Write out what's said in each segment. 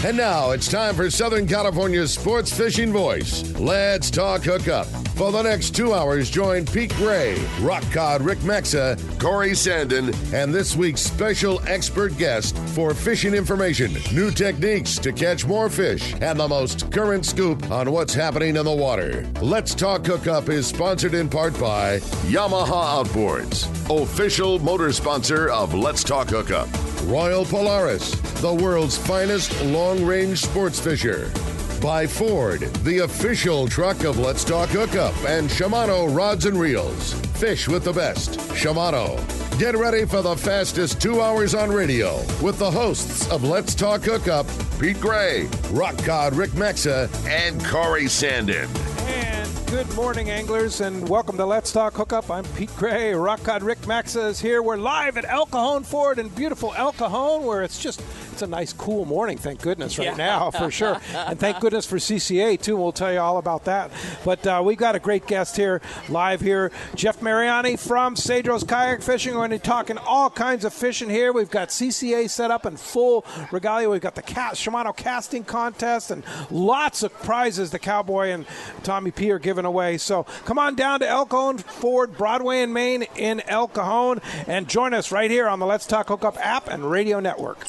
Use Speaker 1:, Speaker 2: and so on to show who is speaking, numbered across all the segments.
Speaker 1: And now it's time for Southern California's sports fishing voice. Let's talk hookup. For the next 2 hours, join Pete Gray, Rock Cod Rick Maxa, Corey Sandin, and this week's special expert guest for fishing information, new techniques to catch more fish, and the most current scoop on what's happening in the water. Let's Talk Hookup is sponsored in part by Yamaha Outboards, official motor sponsor of Let's Talk Hookup. Royal Polaris, the world's finest long-range sports fisher. By Ford, the official truck of Let's Talk Hookup, and Shimano Rods and Reels. Fish with the best. Shimano. Get ready for the fastest 2 hours on radio with the hosts of Let's Talk Hookup, Pete Gray, Rock Cod Rick Maxa, and Corey Sandin.
Speaker 2: And good morning, anglers, and welcome to Let's Talk Hookup. I'm Pete Gray. Rock Cod Rick Maxa is here. We're live at El Cajon Ford in beautiful El Cajon, where it's a nice, cool morning, thank goodness, right now, for sure. And thank goodness for CCA, too. We'll tell you all about that. But we've got a great guest here, live here. Jeff Mariani from Cedros Kayak Fishing. We're going to be talking all kinds of fishing here. We've got CCA set up in full regalia. We've got the Shimano casting contest and lots of prizes the Cowboy and Tommy P are giving away. So come on down to El Cajon Ford, Broadway and Main in El Cajon, and join us right here on the Let's Talk Hookup app and radio network.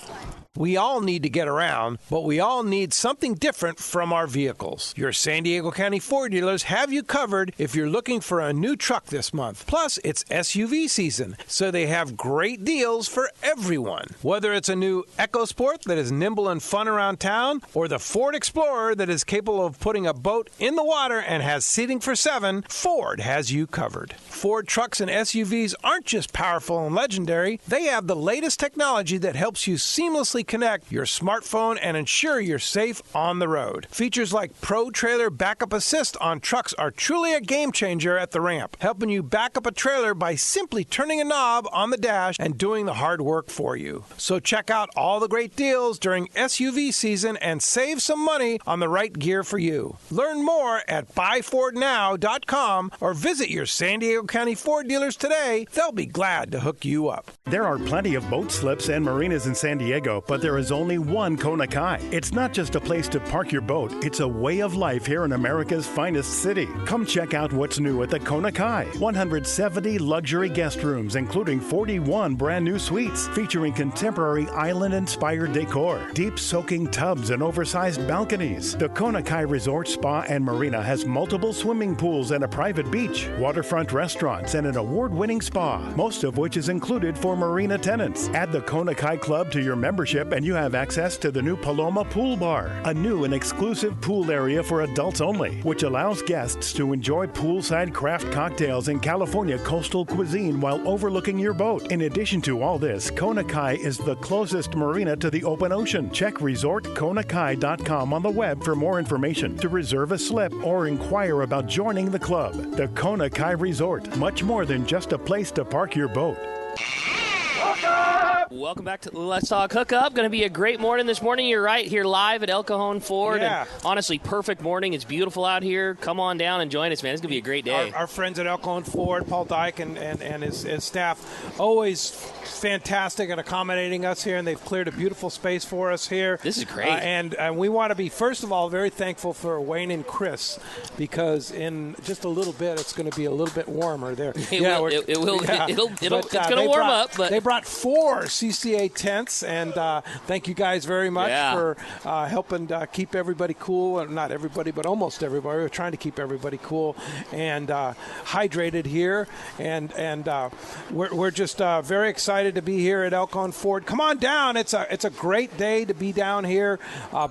Speaker 2: We all need to get around, but we all need something different from our vehicles. Your San Diego County Ford dealers have you covered if you're looking for a new truck this month. Plus, it's SUV season, so they have great deals for everyone. Whether it's a new EcoSport that is nimble and fun around town, or the Ford Explorer that is capable of putting a boat in the water and has seating for 7, Ford has you covered. Ford trucks and SUVs aren't just powerful and legendary. They have the latest technology that helps you seamlessly connect your smartphone and ensure you're safe on the road. Features like Pro Trailer Backup Assist on trucks are truly a game changer at the ramp, helping you back up a trailer by simply turning a knob on the dash and doing the hard work for you. So check out all the great deals during SUV season and save some money on the right gear for you. Learn more at buyfordnow.com or visit your San Diego County Ford dealers today. They'll be glad to hook you up.
Speaker 3: There are plenty of boat slips and marinas in San Diego, but there is only one Kona Kai. It's not just a place to park your boat, it's a way of life here in America's finest city. Come check out what's new at the Kona Kai. 170 luxury guest rooms, including 41 brand new suites, featuring contemporary island-inspired decor, deep soaking tubs, and oversized balconies. The Kona Kai Resort Spa and Marina has multiple swimming pools and a private beach, waterfront restaurants, and an award-winning spa, most of which is included for marina tenants. Add the Kona Kai Club to your membership and you have access to the new Paloma Pool Bar, a new and exclusive pool area for adults only, which allows guests to enjoy poolside craft cocktails and California coastal cuisine while overlooking your boat. In addition to all this, Kona Kai is the closest marina to the open ocean. Check resortkonakai.com on the web for more information, to reserve a slip, or inquire about joining the club. The Kona Kai Resort, much more than just a place to park your boat.
Speaker 4: Welcome back to Let's Talk Hookup. Going to be a great morning this morning. You're right, here live at El Cajon Ford.
Speaker 2: Yeah.
Speaker 4: And honestly, perfect morning. It's beautiful out here. Come on down and join us, man. It's going to be a great day.
Speaker 2: Our friends at El Cajon Ford, Paul Dyke and his staff, always fantastic at accommodating us here, and they've cleared a beautiful space for us here.
Speaker 4: This is great.
Speaker 2: And we want to be, first of all, very thankful for Wayne and Chris, because in just a little bit, it's going to be a little bit warmer there.
Speaker 4: It's going to warm up. But
Speaker 2: they brought 4 CCA tents, and thank you guys very much for helping keep everybody cool. Not everybody, but almost everybody. We're trying to keep everybody cool and hydrated here, and we're just very excited to be here at El Cajon Ford. Come on down. It's a great day to be down here.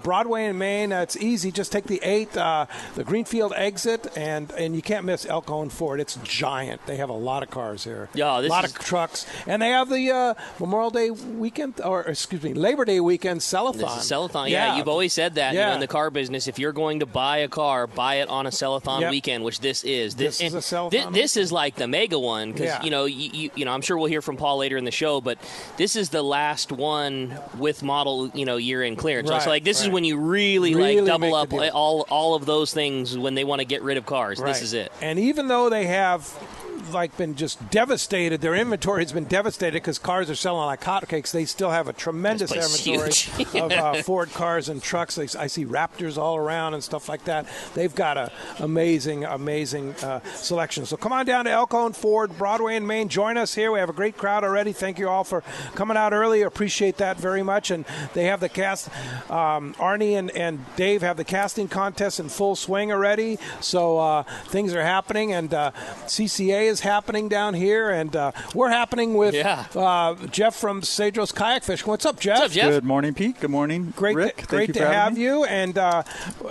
Speaker 2: Broadway and Main. It's easy. Just take the 8, the Greenfield exit, and you can't miss El Cajon Ford. It's giant. They have a lot of cars here.
Speaker 4: Yeah,
Speaker 2: a lot of trucks, and they have the Memorial Day weekend, Labor Day weekend sell-a-thon.
Speaker 4: This is sell-a-thon. Yeah, you've always said that in the car business. If you're going to buy a car, buy it on a sell-a-thon weekend, which this is.
Speaker 2: This is a sell-a-thon.
Speaker 4: This is like the mega one, because you know, I'm sure we'll hear from Paul later in the show, but this is the last one with model year-end clearance. Right, so like this is when you really double up all of those things when they want to get rid of cars. Right. This is it.
Speaker 2: And even though they have been just devastated. Their inventory has been devastated because cars are selling like hotcakes. They still have a tremendous inventory of Ford cars and trucks. I see Raptors all around and stuff like that. They've got an amazing selection. So come on down to El Cajon Ford, Broadway and Main. Join us here. We have a great crowd already. Thank you all for coming out early. Appreciate that very much. And they have the cast. Arnie and Dave have the casting contest in full swing already. So things are happening, and CCA is happening down here, and we're happening with Jeff from Cedros Kayak Fishing. What's up, Jeff?
Speaker 4: What's up, Jeff?
Speaker 5: Good morning, Pete. Good morning, Rick.
Speaker 2: Great to have you. And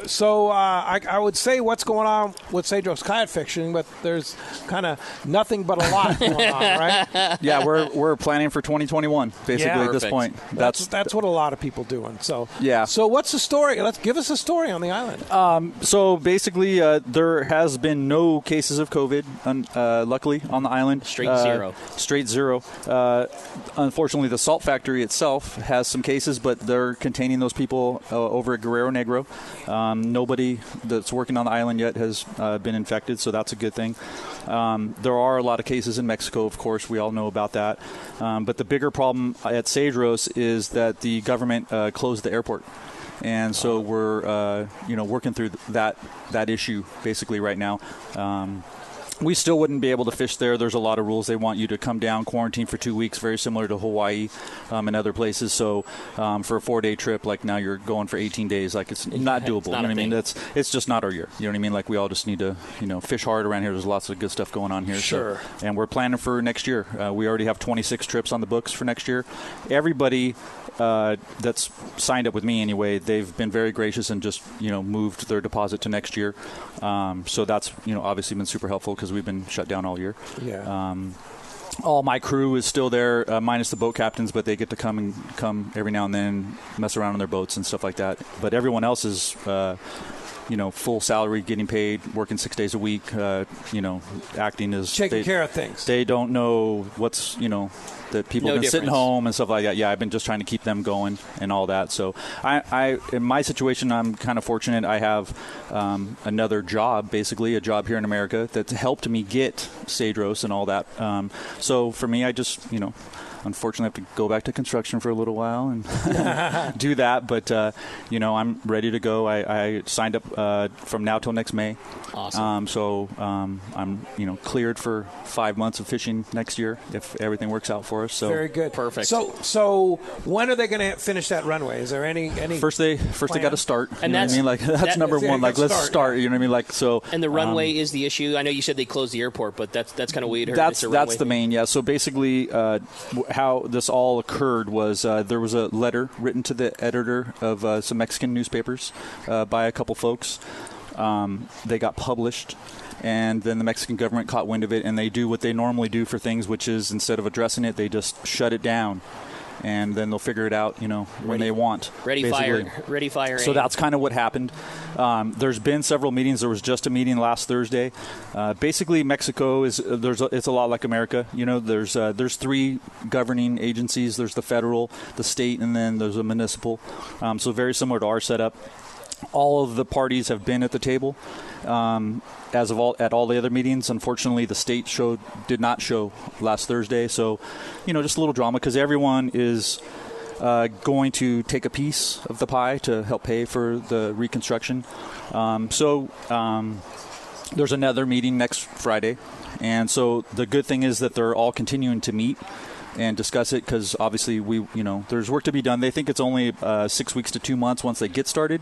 Speaker 2: so I would say what's going on with Cedros Kayak Fishing, but there's kind of nothing but a lot going on, right?
Speaker 5: Yeah, we're planning for 2021 basically at this point.
Speaker 2: That's what a lot of people doing. So
Speaker 5: yeah.
Speaker 2: So what's the story? Let's give us a story on the island.
Speaker 5: So basically, there has been no cases of COVID, luckily, on the island.
Speaker 4: Straight zero.
Speaker 5: Unfortunately, the salt factory itself has some cases, but they're containing those people over at Guerrero Negro. Nobody that's working on the island yet has been infected, so that's a good thing. There are a lot of cases in Mexico, of course. We all know about that. But the bigger problem at Cedros is that the government closed the airport. And so we're, working through that issue basically right now. We still wouldn't be able to fish there. There's a lot of rules. They want you to come down, quarantine for 2 weeks, very similar to Hawaii and other places. So for a 4-day trip, like now you're going for 18 days, like it's not doable.
Speaker 4: Not
Speaker 5: you know what I mean? It's just not our year. You know what I mean? Like we all just need to, fish hard around here. There's lots of good stuff going on here.
Speaker 2: Sure.
Speaker 5: So, and we're planning for next year. We already have 26 trips on the books for next year. Everybody that's signed up with me anyway, they've been very gracious and just moved their deposit to next year. So that's obviously been super helpful because we've been shut down all year.
Speaker 2: Yeah.
Speaker 5: All my crew is still there, minus the boat captains, but they get to come every now and then, mess around on their boats and stuff like that. But everyone else is full salary, getting paid, working 6 days a week, acting as
Speaker 2: taking care of things.
Speaker 5: They don't know what's, that people have been sitting home and stuff like that. Yeah, I've been just trying to keep them going and all that. So I in my situation, I'm kind of fortunate. I have another job, basically a job here in America that's helped me get Cedros and all that. So for me, I just, unfortunately, I have to go back to construction for a little while and do that. But, I'm ready to go. I signed up from now till next May.
Speaker 4: Awesome.
Speaker 5: So I'm, cleared for 5 months of fishing next year if everything works out for us. So
Speaker 2: very good.
Speaker 4: Perfect.
Speaker 2: So when are they going to finish that runway? Is there any
Speaker 5: First they got to start.
Speaker 4: And
Speaker 5: that's, what I mean? Like, that's number one. Like, let's start. You know what I mean? Like, so.
Speaker 4: And the runway is the issue. I know you said they closed the airport, but that's kind of weird.
Speaker 5: That's the main. Yeah. So basically, how this all occurred was there was a letter written to the editor of some Mexican newspapers by a couple folks. They got published, and then the Mexican government caught wind of it, and they do what they normally do for things, which is instead of addressing it, they just shut it down. And then they'll figure it out, when they want.
Speaker 4: Ready, fire.
Speaker 5: So that's kind of what happened. There's been several meetings. There was just a meeting last Thursday. Basically, Mexico it's a lot like America. There's 3 governing agencies. There's the federal, the state, and then there's a municipal. So very similar to our setup. All of the parties have been at the table. At all the other meetings. Unfortunately, the state did not show last Thursday. So, just a little drama because everyone is going to take a piece of the pie to help pay for the reconstruction. There's another meeting next Friday. And so the good thing is that they're all continuing to meet and discuss it because obviously there's work to be done. They think it's only 6 weeks to 2 months once they get started,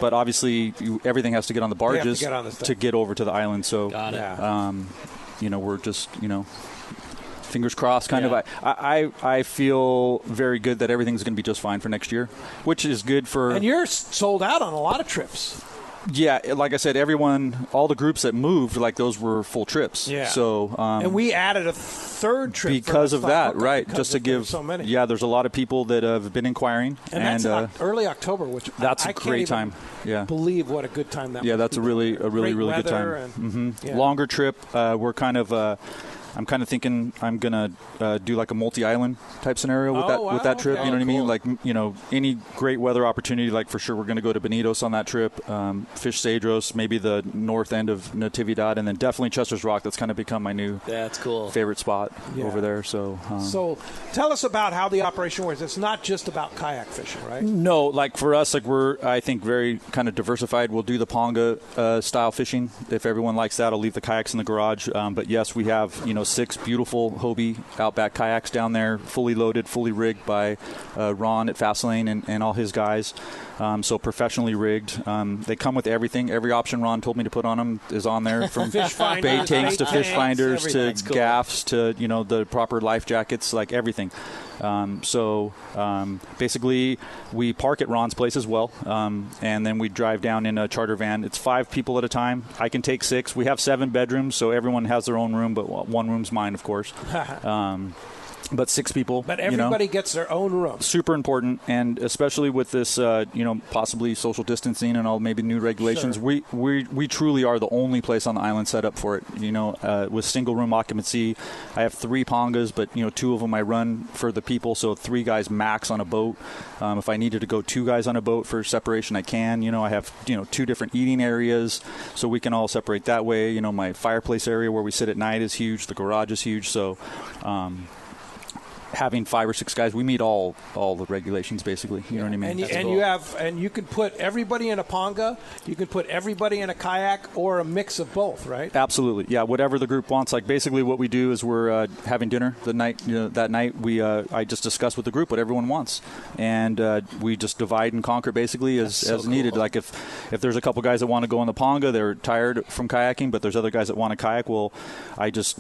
Speaker 5: but obviously everything has to get on the barges to get over to the island. So,
Speaker 4: got it.
Speaker 5: We're just fingers crossed. Kind of. I feel very good that everything's going to be just fine for next year, which is good for.
Speaker 2: And you're sold out on a lot of trips.
Speaker 5: Yeah, like I said, all the groups that moved, like those were full trips.
Speaker 2: Yeah.
Speaker 5: So,
Speaker 2: and we added a third trip
Speaker 5: because of that, right? Just to give
Speaker 2: so many.
Speaker 5: Yeah, there's a lot of people that have been inquiring,
Speaker 2: and that's early October, which
Speaker 5: that's
Speaker 2: a
Speaker 5: great time. Yeah,
Speaker 2: believe what a good time that.
Speaker 5: Yeah, that's a really good time.
Speaker 2: Longer trip.
Speaker 5: We're kind of I'm kind of thinking I'm going to do like a multi-island type scenario with that trip.
Speaker 2: Okay.
Speaker 5: You know what I mean?
Speaker 2: Cool.
Speaker 5: Like, any great weather opportunity, like for sure we're going to go to Bonitos on that trip, fish Cedros, maybe the north end of Natividad, and then definitely Chester's Rock. That's kind of become my new favorite spot over there. So
Speaker 2: tell us about how the operation works. It's not just about kayak fishing, right?
Speaker 5: No, like for us, like we're, I think, very kind of diversified. We'll do the Ponga style fishing. If everyone likes that, I'll leave the kayaks in the garage. But yes, we have, 6 beautiful Hobie Outback kayaks down there, fully loaded, fully rigged by Ron at Fastlane and all his guys. So professionally rigged. They come with everything. Every option Ron told me to put on them is on there, from
Speaker 2: fish finders,
Speaker 5: bait tanks to fish finders to
Speaker 4: cool.
Speaker 5: gaffs to the proper life jackets, like everything. Basically, we park at Ron's place as well, and then we drive down in a charter van. It's 5 people at a time. I can take 6. We have 7 bedrooms, so everyone has their own room, but one room's mine, of course. But 6 people.
Speaker 2: But everybody gets their own room.
Speaker 5: Super important, and especially with this, possibly social distancing and all maybe new regulations,
Speaker 2: Sure.
Speaker 5: we truly are the only place on the island set up for it. With single room occupancy, I have 3 Pongas, but 2 of them I run for the people, so 3 guys max on a boat. If I needed to go 2 guys on a boat for separation, I can. I have 2 different eating areas, so we can all separate that way. My fireplace area where we sit at night is huge. The garage is huge, so. Having 5 or 6 guys, we meet all the regulations basically. You know what I mean?
Speaker 2: And you can put everybody in a Ponga, you can put everybody in a kayak, or a mix of both, right?
Speaker 5: Absolutely, yeah. Whatever the group wants. Like basically, what we do is we're having dinner the night. That night, I just discuss with the group what everyone wants, and we just divide and conquer basically as needed. Like if there's a couple guys that want to go on the Ponga, they're tired from kayaking, but there's other guys that want to kayak. Well, I just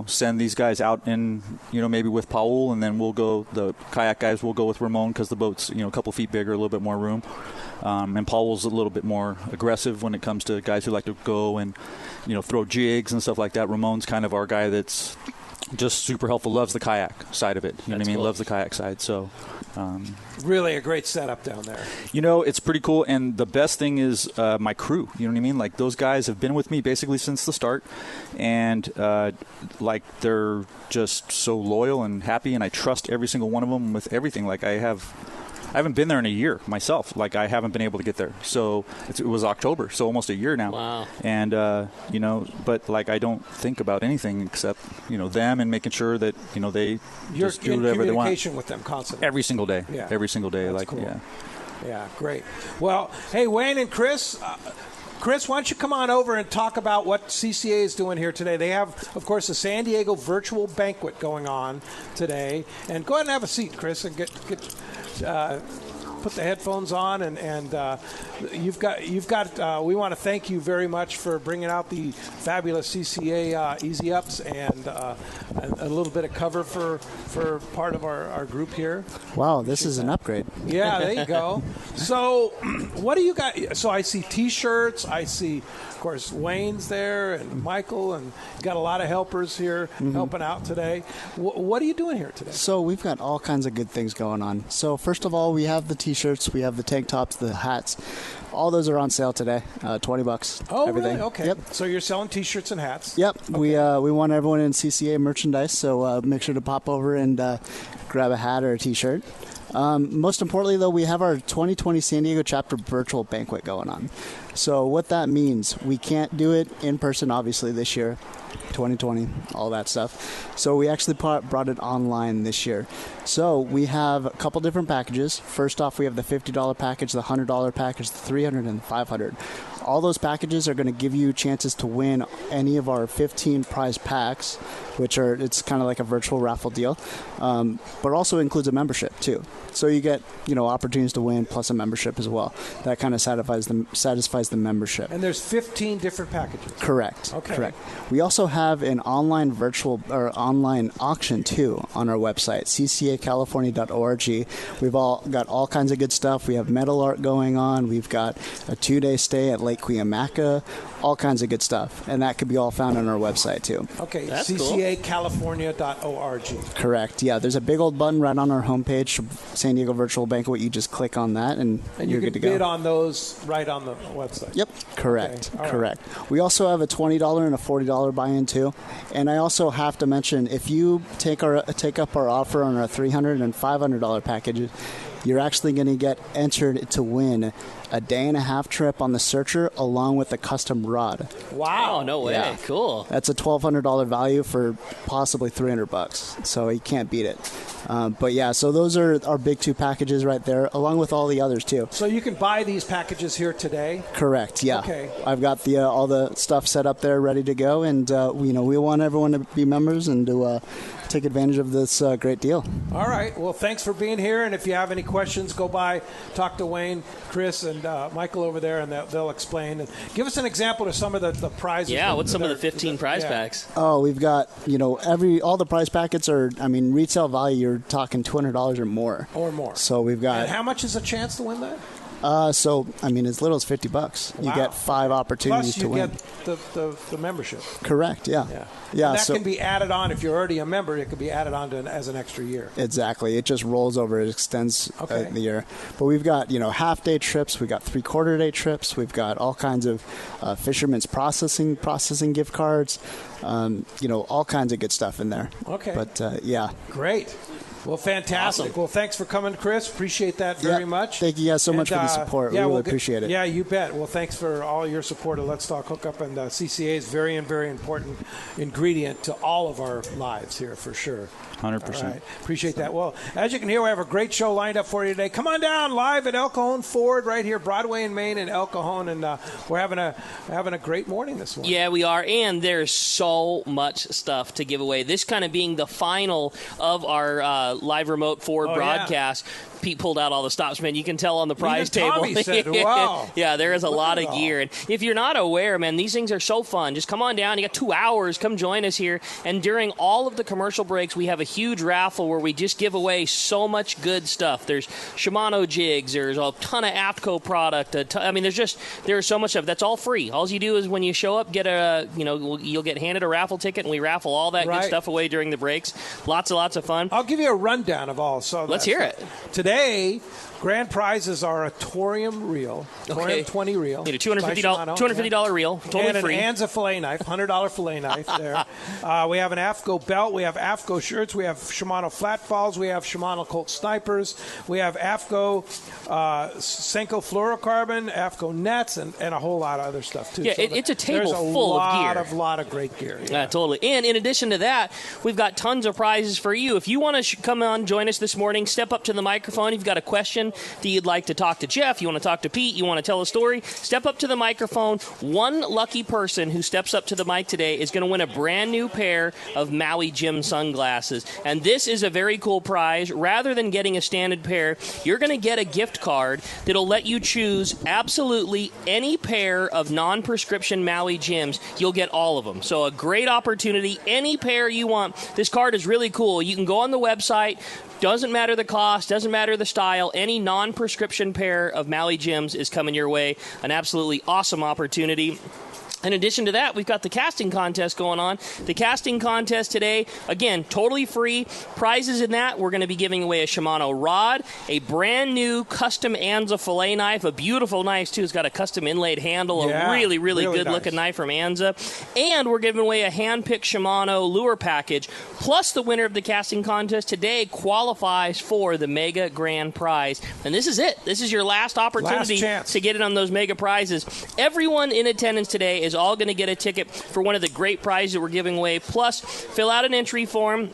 Speaker 5: send these guys out in maybe with Paul. And then the kayak guys will go with Ramon because the boat's, a couple feet bigger, a little bit more room. And Paul's a little bit more aggressive when it comes to guys who like to go and, throw jigs and stuff like that. Ramon's kind of our guy that's just super helpful, loves the kayak side of it. You know what I mean?
Speaker 4: Cool.
Speaker 5: Loves the kayak side. So,
Speaker 2: really a great setup down there.
Speaker 5: It's pretty cool. And the best thing is my crew. You know what I mean? Like those guys have been with me basically since the start. And they're just so loyal and happy. And I trust every single one of them with everything. Like I haven't been there in a year myself. Like I haven't been able to get there. So it was October, so almost a year now.
Speaker 4: Wow.
Speaker 5: And, but like I don't think about anything except, them and making sure that, they
Speaker 2: You're
Speaker 5: just do
Speaker 2: in
Speaker 5: whatever they want.
Speaker 2: communication with them constantly.
Speaker 5: Every single day.
Speaker 2: Yeah.
Speaker 5: Every single day.
Speaker 2: That's
Speaker 5: like,
Speaker 2: cool.
Speaker 5: yeah.
Speaker 2: Yeah, great. Well, hey, Wayne and Chris. Chris, why don't you come on over and talk about what CCA is doing here today? They have, of course, the San Diego virtual banquet going on today. And go ahead and have a seat, Chris, and put the headphones on, and you've got. We want to thank you very much for bringing out the fabulous CCA Easy Ups and a little bit of cover for part of our group here.
Speaker 6: Wow, this is an upgrade.
Speaker 2: Yeah, there you go. So, what do you got? So I see T-shirts. I see, of course, Wayne's there and Michael, and you got a lot of helpers here helping out today. What are you doing here today?
Speaker 6: So we've got all kinds of good things going on. So first of all, we have the T-shirts, we have the tank tops, the hats. All those are on sale today, $20.
Speaker 2: Oh,
Speaker 6: everything.
Speaker 2: Really? Okay.
Speaker 6: Yep.
Speaker 2: So you're selling T-shirts and hats.
Speaker 6: Yep.
Speaker 2: Okay.
Speaker 6: We want everyone in CCA merchandise, so make sure to pop over and grab a hat or a T-shirt. Most importantly, though, we have our 2020 San Diego chapter virtual banquet going on. So what that means, we can't do it in person, obviously, this year. 2020, all that stuff. So we actually brought it online this year. So we have a couple different packages. First off, we have the $50 package, the $100 package, the $300, and the $500. All those packages are going to give you chances to win any of our 15 prize packs, it's kind of like a virtual raffle deal, but also includes a membership too. So you get opportunities to win plus a membership as well. That kind of satisfies the membership.
Speaker 2: And there's 15 different packages.
Speaker 6: Correct.
Speaker 2: Okay.
Speaker 6: Correct. We also have an online online auction too on our website, ccacalifornia.org. We've all got all kinds of good stuff. We have metal art going on. We've got a 2-day stay at Lake Cuyamaca, all kinds of good stuff. And that could be all found on our website too.
Speaker 2: Okay,
Speaker 4: that's cool.
Speaker 2: ccacalifornia.org.
Speaker 6: Correct. Yeah, there's a big old button right on our homepage, San Diego Virtual Banquet. You just click on that and you're good to go.
Speaker 2: And you can bid on those right on the website.
Speaker 6: Yep, correct.
Speaker 2: Okay.
Speaker 6: Correct. We also have a $20 and a $40 buy in too. And I also have to mention, if you take up our offer on our $300 and $500 packages, you're actually going to get entered to win a day-and-a-half trip on the Searcher along with a custom rod.
Speaker 4: Wow, no way.
Speaker 6: Yeah.
Speaker 4: Cool.
Speaker 6: That's a $1,200 value for possibly $300, so you can't beat it. But yeah, so those are our big 2 packages right there, along with all the others too.
Speaker 2: So you can buy these packages here today?
Speaker 6: Correct, yeah.
Speaker 2: Okay.
Speaker 6: I've got the all the stuff set up there ready to go, and we want everyone to be members and to take advantage of this great deal.
Speaker 2: All right. Well, thanks for being here, and if you have any questions, go by, talk to Wayne, Chris, and Michael over there, and they'll explain. And give us an example of some of the prizes.
Speaker 4: Yeah, what's some of the 15 prize packs?
Speaker 6: Oh, we've got, all the prize packets are, retail value, you're talking $200 or more.
Speaker 2: Or more.
Speaker 6: So we've got...
Speaker 2: And how much is a chance to win that?
Speaker 6: As little as $50.
Speaker 2: Wow.
Speaker 6: You get 5 opportunities to win.
Speaker 2: Plus you get the membership.
Speaker 6: Correct, yeah.
Speaker 2: And that can be added on. If you're already a member, it could be added on as an extra year.
Speaker 6: Exactly. It just rolls over. It extends the year. But we've got, half-day trips. We've got 3/4-day trips. We've got all kinds of Fisherman's processing gift cards. All kinds of good stuff in there.
Speaker 2: Okay.
Speaker 6: But, yeah.
Speaker 2: Great. Well, fantastic.
Speaker 4: Awesome.
Speaker 2: Well, thanks for coming, Chris. Appreciate that very much.
Speaker 6: Thank you guys so much for the support. We really appreciate it.
Speaker 2: Yeah, you bet. Well, thanks for all your support of Let's Talk Hookup, and CCA is very important ingredient to all of our lives here for sure.
Speaker 5: 100%.
Speaker 2: Right. Appreciate that. Well, as you can hear, we have a great show lined up for you today. Come on down live at El Cajon Ford right here, Broadway and Main in El Cajon, and we're having a great morning this morning.
Speaker 4: Yeah, we are, and there's so much stuff to give away. This kind of being the final of our live remote Ford broadcast. Yeah. Pete pulled out all the stops, man. You can tell on the prize table.
Speaker 2: Tommy said, wow.
Speaker 4: Yeah, there is a lot of gear. And if you're not aware, man, these things are so fun. Just come on down. You got 2 hours. Come join us here. And during all of the commercial breaks, we have a huge raffle where we just give away so much good stuff. There's Shimano jigs. There's a ton of AFTCO product. There's so much stuff. That's all free. All you do is when you show up, you'll get handed a raffle ticket, and we raffle all that good stuff away during the breaks. Lots of fun.
Speaker 2: I'll give you a rundown of all. So
Speaker 4: let's hear it.
Speaker 2: Today, grand prizes are a Torium reel, Torium 20 reel.
Speaker 4: Need a $250 reel, totally
Speaker 2: and
Speaker 4: free.
Speaker 2: And an Anza fillet knife, $100 fillet knife there. We have an AFTCO belt. We have AFTCO shirts. We have Shimano flat falls. We have Shimano Colt snipers. We have AFTCO Senko fluorocarbon, AFTCO nets, and a whole lot of other stuff too.
Speaker 4: Yeah, so it's a table full of gear.
Speaker 2: There's a lot of great gear.
Speaker 4: Yeah, totally. And in addition to that, we've got tons of prizes for you. If you want to come on, join us this morning, step up to the microphone. You've got a question that you'd like to talk to Jeff, you want to talk to Pete, you want to tell a story, step up to the microphone. One lucky person who steps up to the mic today is going to win a brand new pair of Maui Jim sunglasses. And this is a very cool prize. Rather than getting a standard pair, you're going to get a gift card that'll let you choose absolutely any pair of non-prescription Maui Jims. You'll get all of them. So a great opportunity. Any pair you want. This card is really cool. You can go on the website. Doesn't matter the cost, doesn't matter the style. Any non-prescription pair of Maui Jims is coming your way. An absolutely awesome opportunity. In addition to that, we've got the casting contest going on. The casting contest today, again, totally free. Prizes in that, we're going to be giving away a Shimano rod, a brand new custom Anza fillet knife, a beautiful knife, too. It's got a custom inlaid handle, a really good-looking knife from Anza. And we're giving away a hand-picked Shimano lure package. Plus, the winner of the casting contest today qualifies for the Mega Grand Prize. And this is it. This is your last opportunity to get in on those mega prizes. Everyone in attendance today is all going to get a ticket for one of the great prizes that we're giving away. Plus, fill out an entry form,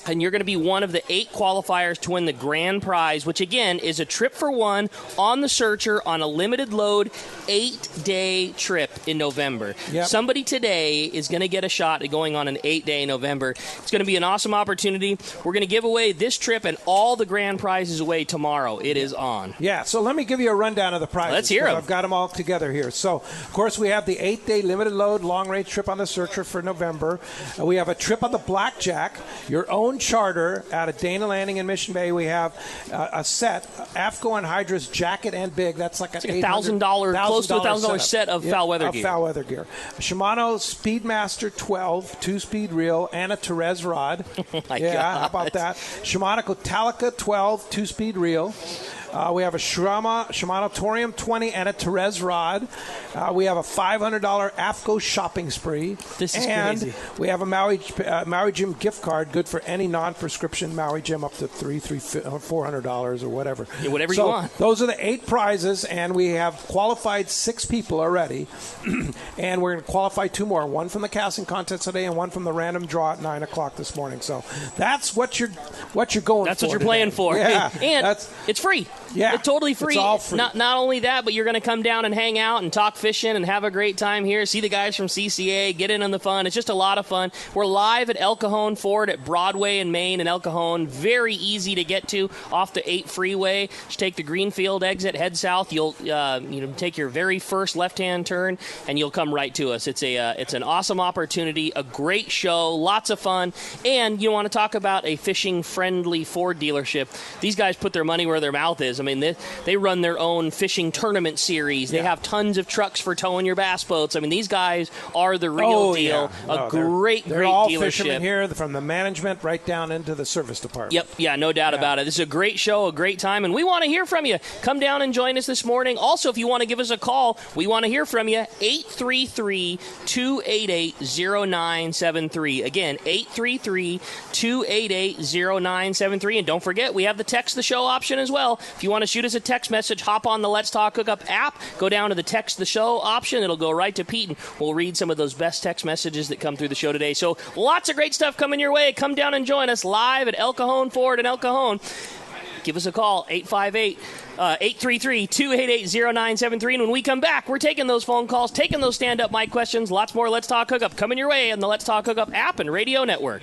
Speaker 4: and you're going to be one of the 8 qualifiers to win the grand prize, which, again, is a trip for one on the Searcher on a limited load 8-day trip in November. Yep. Somebody today is going to get a shot at going on an 8-day November. It's going to be an awesome opportunity. We're going to give away this trip and all the grand prizes away tomorrow. It is on. Yeah, so let me give you a rundown of the prizes.
Speaker 2: Let's hear them. I've got them all together here. So, of course, we have the 8-day limited load long-range trip on the Searcher for November. We have a trip on the Blackjack, your own charter out of Dana Landing in Mission Bay. We have a set, AFTCO Anhydrous jacket and big. That's like
Speaker 4: $1,000, close to $1,000 set of foul weather gear.
Speaker 2: Foul weather gear. Shimano Speedmaster 12 2-speed reel and a Therese rod.
Speaker 4: Oh my
Speaker 2: God.
Speaker 4: how
Speaker 2: about that? Shimano Talica 12 2-speed reel. We have a Shimano Torium 20 and a Therese rod. We have a $500 AFCO shopping spree.
Speaker 4: This is
Speaker 2: and
Speaker 4: crazy.
Speaker 2: We have a Maui Gym gift card, good for any non-prescription Maui Gym, up to $400 or whatever.
Speaker 4: Yeah, whatever you want.
Speaker 2: Those are the 8 prizes, and we have qualified 6 people already. And we're going to qualify 2 more, one from the casting contest today and one from the random draw at 9 o'clock this morning. So that's what you're going
Speaker 4: That's
Speaker 2: for.
Speaker 4: what you're
Speaker 2: today.
Speaker 4: playing for.
Speaker 2: Yeah,
Speaker 4: and it's free.
Speaker 2: Yeah,
Speaker 4: it's totally free.
Speaker 2: It's all free.
Speaker 4: Not only that, but you're going to come down and hang out and talk fishing and have a great time here. See the guys from CCA, get in on the fun. It's just a lot of fun. We're live at El Cajon Ford at Broadway in Maine and El Cajon. Very easy to get to off the 8 freeway. Just take the Greenfield exit, head south. You'll take your very first left-hand turn, and you'll come right to us. It's an awesome opportunity, a great show, lots of fun, and you want to talk about a fishing-friendly Ford dealership. These guys put their money where their mouth is. I mean, they run their own fishing tournament series. They have tons of trucks for towing your bass boats. I mean, these guys are the real deal.
Speaker 2: Yeah.
Speaker 4: Great
Speaker 2: they're all
Speaker 4: dealership.
Speaker 2: Fishermen here, from the management right down into the service department.
Speaker 4: Yep, yeah, no doubt about it. This is a great show, a great time, and we want to hear from you. Come down and join us this morning. Also, if you want to give us a call, we want to hear from you. 833-288-0973. Again, 833-288-0973. And don't forget, we have the text the show option as well. If you want to shoot us a text message, hop on the Let's Talk Hookup app, go down to the text the show option. It'll go right to Pete, and we'll read some of those best text messages that come through the show today. So lots of great stuff coming your way. Come down and join us live at El Cajon Ford in El Cajon. Give us a call, 833-288-0973. And when we come back, we're taking those phone calls, taking those stand-up mic questions. Lots more Let's Talk Hookup coming your way on the Let's Talk Hookup app and radio network.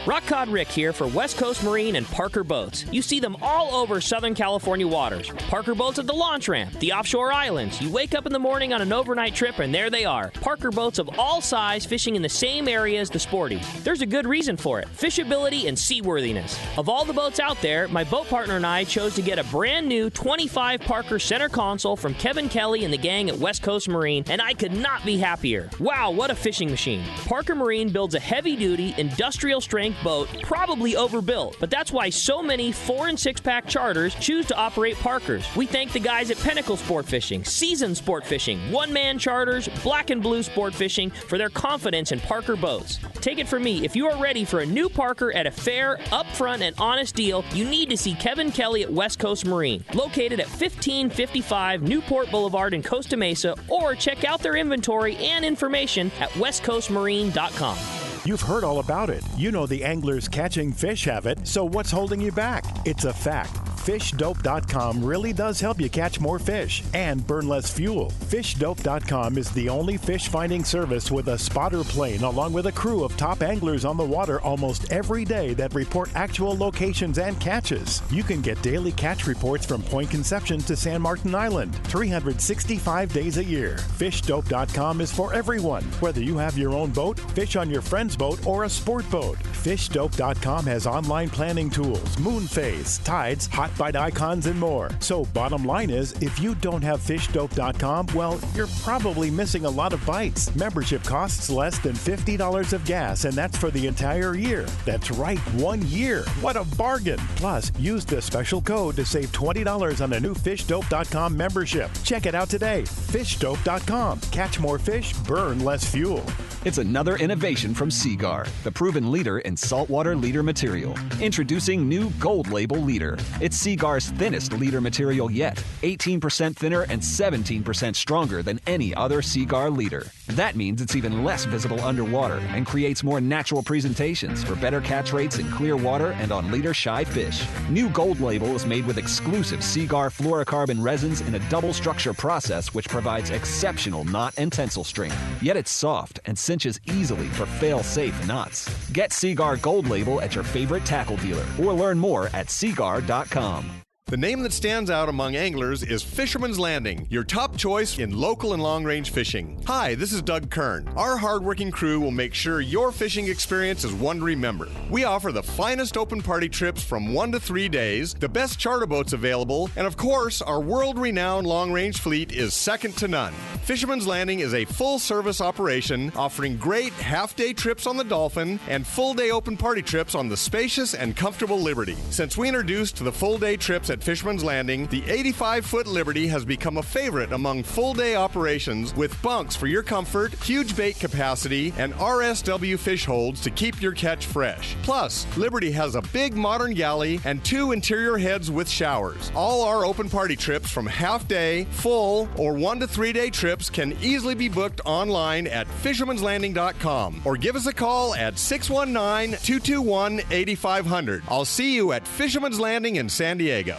Speaker 4: Rock Cod Rick here for West Coast Marine and Parker Boats. You see them all over Southern California waters. Parker Boats at the launch ramp, the offshore islands. You wake up in the morning on an overnight trip and there they are. Parker Boats of all size fishing in the same area as the sporties. There's a good reason for it. Fishability and seaworthiness. Of all the boats out there, my boat partner and I chose to get a brand new 25 Parker center console from Kevin Kelly and the gang at West Coast Marine, and I could not be happier. Wow, what a fishing machine. Parker Marine builds a heavy-duty, industrial-strength boat, probably overbuilt, but that's why so many 4- and 6-pack charters choose to operate Parkers. We thank the guys at Pinnacle Sport Fishing, Season Sport Fishing, one-man charters, Black and Blue Sport Fishing for their confidence in Parker boats. Take it from me, if you are ready for a new Parker at a fair, upfront, and honest deal, you need to see Kevin Kelly at West Coast Marine, located at 1555 Newport Boulevard in Costa Mesa, or check out their inventory and information at westcoastmarine.com.
Speaker 3: You've heard all about it. You know the anglers catching fish have it, so what's holding you back? It's a fact. FishDope.com really does help you catch more fish and burn less fuel. FishDope.com is the only fish finding service with a spotter plane along with a crew of top anglers on the water almost every day that report actual locations and catches. You can get daily catch reports from Point Conception to San Martin Island, 365 days a year. FishDope.com is for everyone, whether you have your own boat, fish on your friend's boat, or a sport boat. FishDope.com has online planning tools, moon phase, tides, hot bite icons, and more. So bottom line is, if you don't have FishDope.com, well, you're probably missing a lot of bites. Membership costs less than $50 of gas, and that's for the entire year. That's right, 1 year. What a bargain. Plus, use the special code to save $20 on a new FishDope.com membership. Check it out today. FishDope.com. Catch more fish, burn less fuel.
Speaker 7: It's another innovation from Seagar, the proven leader in saltwater leader material. Introducing new Gold Label Leader. It's Seagar's thinnest leader material yet, 18% thinner and 17% stronger than any other Seagar leader. That means it's even less visible underwater and creates more natural presentations for better catch rates in clear water and on leader-shy fish. New Gold Label is made with exclusive Seagar fluorocarbon resins in a double structure process which provides exceptional knot and tensile strength. Yet it's soft and cinches easily for fail-safe knots. Get Seagar Gold Label at your favorite tackle dealer or learn more at seagar.com.
Speaker 8: The name that stands out among anglers is Fisherman's Landing, your top choice in local and long-range fishing. Hi, this is Doug Kern. Our hardworking crew will make sure your fishing experience is one to remember. We offer the finest open party trips from 1 to 3 days, the best charter boats available, and of course, our world-renowned long-range fleet is second to none. Fisherman's Landing is a full-service operation offering great half-day trips on the Dolphin and full-day open party trips on the spacious and comfortable Liberty. Since we introduced the full-day trips at at Fisherman's Landing, the 85-foot Liberty has become a favorite among full-day operations with bunks for your comfort, huge bait capacity, and RSW fish holds to keep your catch fresh. Plus, Liberty has a big modern galley and 2 interior heads with showers. All our open party trips from half-day, full, or 1 to 3 day trips can easily be booked online at fishermanslanding.com or give us a call at 619-221-8500. I'll see you at Fisherman's Landing in San Diego.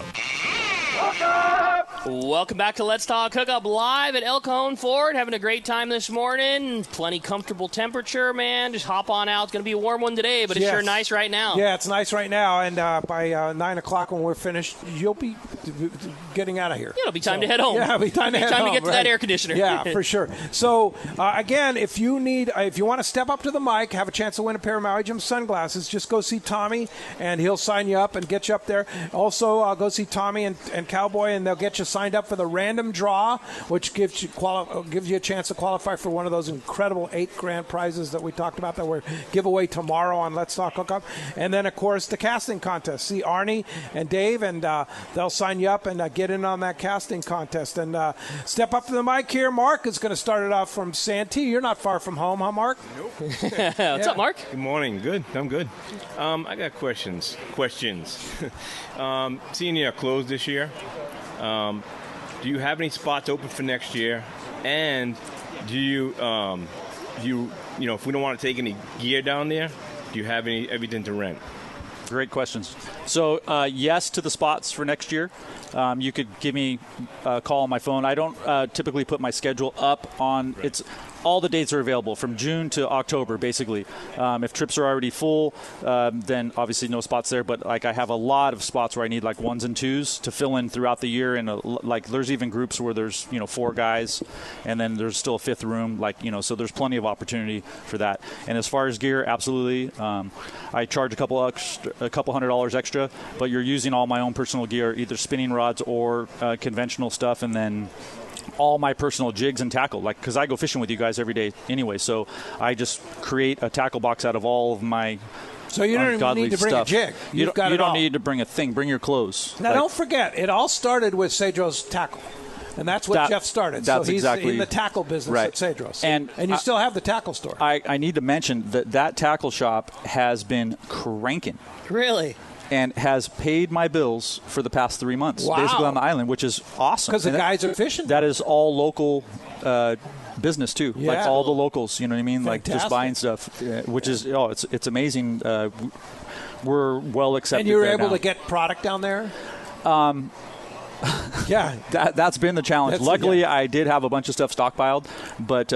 Speaker 4: Welcome back to Let's Talk Hookup live at El Cajon Ford. Having a great time this morning. Plenty comfortable temperature, man. Just hop on out. It's going to be a warm one today, but it's sure nice right now.
Speaker 2: Yeah, it's nice right now. And by 9 o'clock when we're finished, you'll be getting out of here.
Speaker 4: Yeah, it'll be time to head home.
Speaker 2: Yeah, it'll be time to head home.
Speaker 4: Time to get to that air conditioner.
Speaker 2: Yeah, for sure. So, again, if you want to step up to the mic, have a chance to win a pair of Maui Jim sunglasses, just go see Tommy, and he'll sign you up and get you up there. Also, go see Tommy and Cowboy, and they'll get you signed up for the random draw, which gives you a chance to qualify for one of those incredible 8 grand prizes that we talked about that we're give away tomorrow on Let's Talk Hookup. And then, of course, the casting contest. See Arnie and Dave, and they'll sign you up and get in on that casting contest. And step up to the mic here. Mark is going to start it off from Santee. You're not far from home, huh, Mark?
Speaker 9: Nope.
Speaker 4: What's up, Mark?
Speaker 9: Good morning. Good. I'm good. I got questions. Seeing you're closed this year, do you have any spots open for next year? And do you, if we don't want to take any gear down there, do you have everything to rent?
Speaker 5: Great questions. So, yes to the spots for next year. You could give me a call on my phone. I don't typically put my schedule up on it's. All the dates are available from June to October, basically. If trips are already full, then obviously no spots there. But like I have a lot of spots where I need like 1s and 2s to fill in throughout the year, and like there's even groups where there's 4 guys, and then there's still a 5th room. So there's plenty of opportunity for that. And as far as gear, absolutely, I charge a couple $100 extra, but you're using all my own personal gear, either spinning rods or conventional stuff, and then all my personal jigs and tackle, because I go fishing with you guys every day anyway, so I just create a tackle box out of all of my
Speaker 2: So you don't even need to bring
Speaker 5: stuff.
Speaker 2: a jig.
Speaker 5: You don't need to bring a thing. Bring your clothes.
Speaker 2: Now, don't forget, it all started with Cedros Tackle. And that's what Jeff started.
Speaker 5: That's
Speaker 2: so he's
Speaker 5: exactly
Speaker 2: in the tackle business at Cedros.
Speaker 5: And
Speaker 2: you still have the tackle store.
Speaker 5: I need to mention that tackle shop has been cranking.
Speaker 4: Really?
Speaker 5: And has paid my bills for the past 3 months,
Speaker 2: Wow.
Speaker 5: basically on the island, which is awesome.
Speaker 2: Because the guys are fishing.
Speaker 5: That is all local business too.
Speaker 2: Yeah.
Speaker 5: Like all the locals, you know what I mean?
Speaker 2: Fantastic.
Speaker 5: Like just buying stuff, which is it's amazing. We're well accepted.
Speaker 2: And you were
Speaker 5: there
Speaker 2: able
Speaker 5: now.
Speaker 2: to get product down there? Yeah,
Speaker 5: that's been the challenge. Luckily, I did have a bunch of stuff stockpiled, but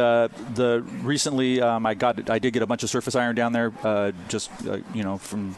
Speaker 5: recently I did get a bunch of surface iron down there, from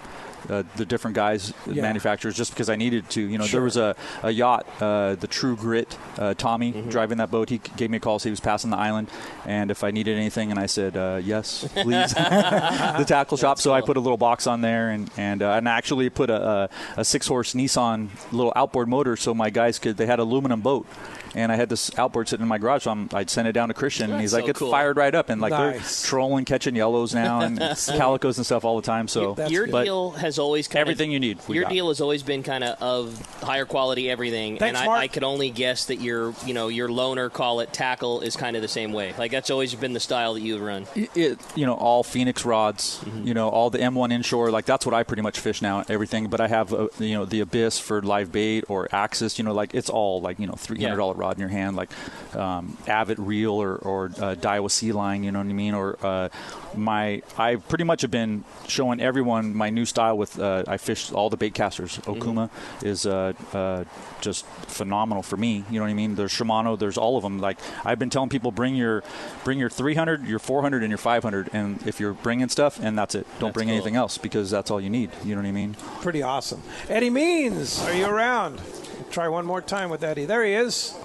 Speaker 5: the different guys, manufacturers, just because I needed to. There was a yacht, the True Grit, Tommy driving that boat. He gave me a call, so he was passing the island, and if I needed anything, and I said yes, please. The tackle shop. So I put a little box on there, and actually put a 6-horse Nissan little outboard motor, so my guys they had an aluminum boat. And I had this outboard sitting in my garage, so I'd send it down to Christian, and he's like, it's fired right up. And they're trolling, catching yellows now, and calicos and stuff all the time. So
Speaker 4: your deal has always
Speaker 5: everything you need.
Speaker 4: Your deal has always been kind of higher quality everything.
Speaker 2: Thanks,
Speaker 4: and
Speaker 2: Mark.
Speaker 4: I could only guess that your loaner, call it tackle, is kind of the same way. Like that's always been the style that you run.
Speaker 5: All Phoenix rods, all the M1 inshore, like that's what I pretty much fish now, everything. But I have, the Abyss for live bait or Axis, it's all like, $300 rod in your hand, like Avid reel or Daiwa Sea Line, you know what I mean? Or I pretty much have been showing everyone my new style with I fish all the bait casters. Okuma is just phenomenal for me. You know what I mean? There's Shimano, there's all of them. Like I've been telling people, bring your 300, your 400, and your 500, and if you're bringing stuff, and that's it. Don't bring anything else, because that's all you need. You know what I mean?
Speaker 2: Pretty awesome. Eddie Means, are you around? Try one more time with Eddie. There he is.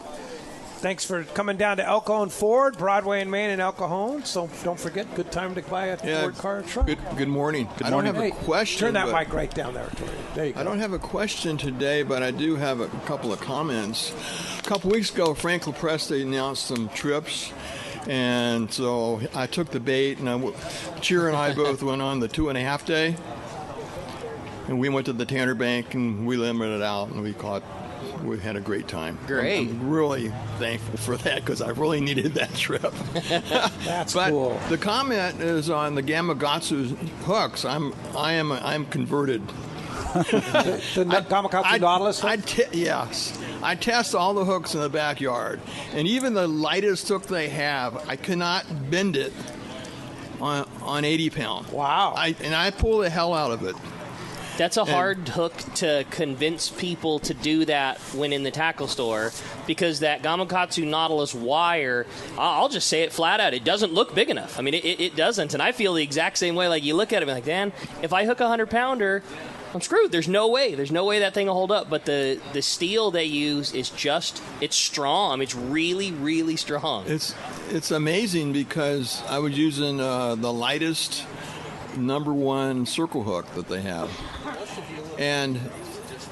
Speaker 2: Thanks for coming down to El Cajon Ford, Broadway and Main in El Cajon. So don't forget, good time to buy a Ford car or truck.
Speaker 10: Good morning.
Speaker 5: Good
Speaker 10: I
Speaker 5: morning.
Speaker 10: don't have a question.
Speaker 2: Turn that mic right down there. There you go.
Speaker 10: I don't have a question today, but I do have a couple of comments. A couple weeks ago, Frank LaPreste announced some trips. And so I took the bait, and Cheer and I both went on the 2.5 day. And we went to the Tanner Bank and we limited it out, and we had a great time.
Speaker 4: Great.
Speaker 10: I'm really thankful for that because I really needed that trip.
Speaker 2: That's
Speaker 10: but
Speaker 2: cool.
Speaker 10: The comment is on the Gamakatsu hooks. I'm converted.
Speaker 2: The Gamakatsu Nautilus hook?
Speaker 10: Yes. I test all the hooks in the backyard, and even the lightest hook they have, I cannot bend it on 80 pound.
Speaker 2: Wow.
Speaker 10: I pull the hell out of it.
Speaker 4: That's a hard hook to convince people to do that when in the tackle store, because that Gamakatsu Nautilus wire, I'll just say it flat out, it doesn't look big enough. I mean, it doesn't, and I feel the exact same way. Like, you look at it and be like, Dan, if I hook a 100-pounder, I'm screwed. There's no way that thing will hold up. But the steel they use is it's strong. I mean, it's really, really strong.
Speaker 10: It's amazing because I was using the lightest number 1 circle hook that they have, and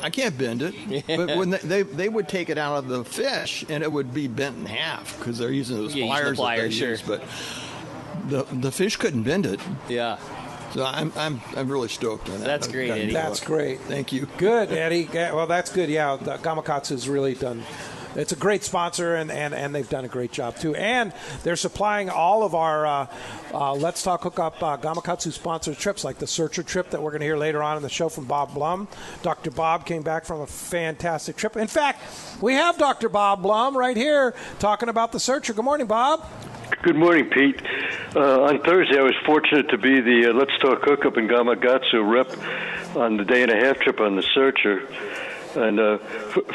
Speaker 10: I can't bend it. But when they would take it out of the fish, and it would be bent in half because they're using those pliers that they use. But the fish couldn't bend it.
Speaker 4: Yeah.
Speaker 10: So I'm really stoked on that.
Speaker 4: That's great, Eddie.
Speaker 2: That's great.
Speaker 10: Thank you.
Speaker 2: Good, Eddie. Yeah, well, that's good. Yeah, the Gamakatsu's really done. It's a great sponsor, and they've done a great job, too. And they're supplying all of our Let's Talk Hookup Gamakatsu-sponsored trips, like the Searcher trip that we're going to hear later on in the show from Bob Blum. Dr. Bob came back from a fantastic trip. In fact, we have Dr. Bob Blum right here talking about the Searcher. Good morning, Bob.
Speaker 11: Good morning, Pete. On Thursday, I was fortunate to be the Let's Talk Hookup and Gamakatsu rep on the day-and-a-half trip on the Searcher. And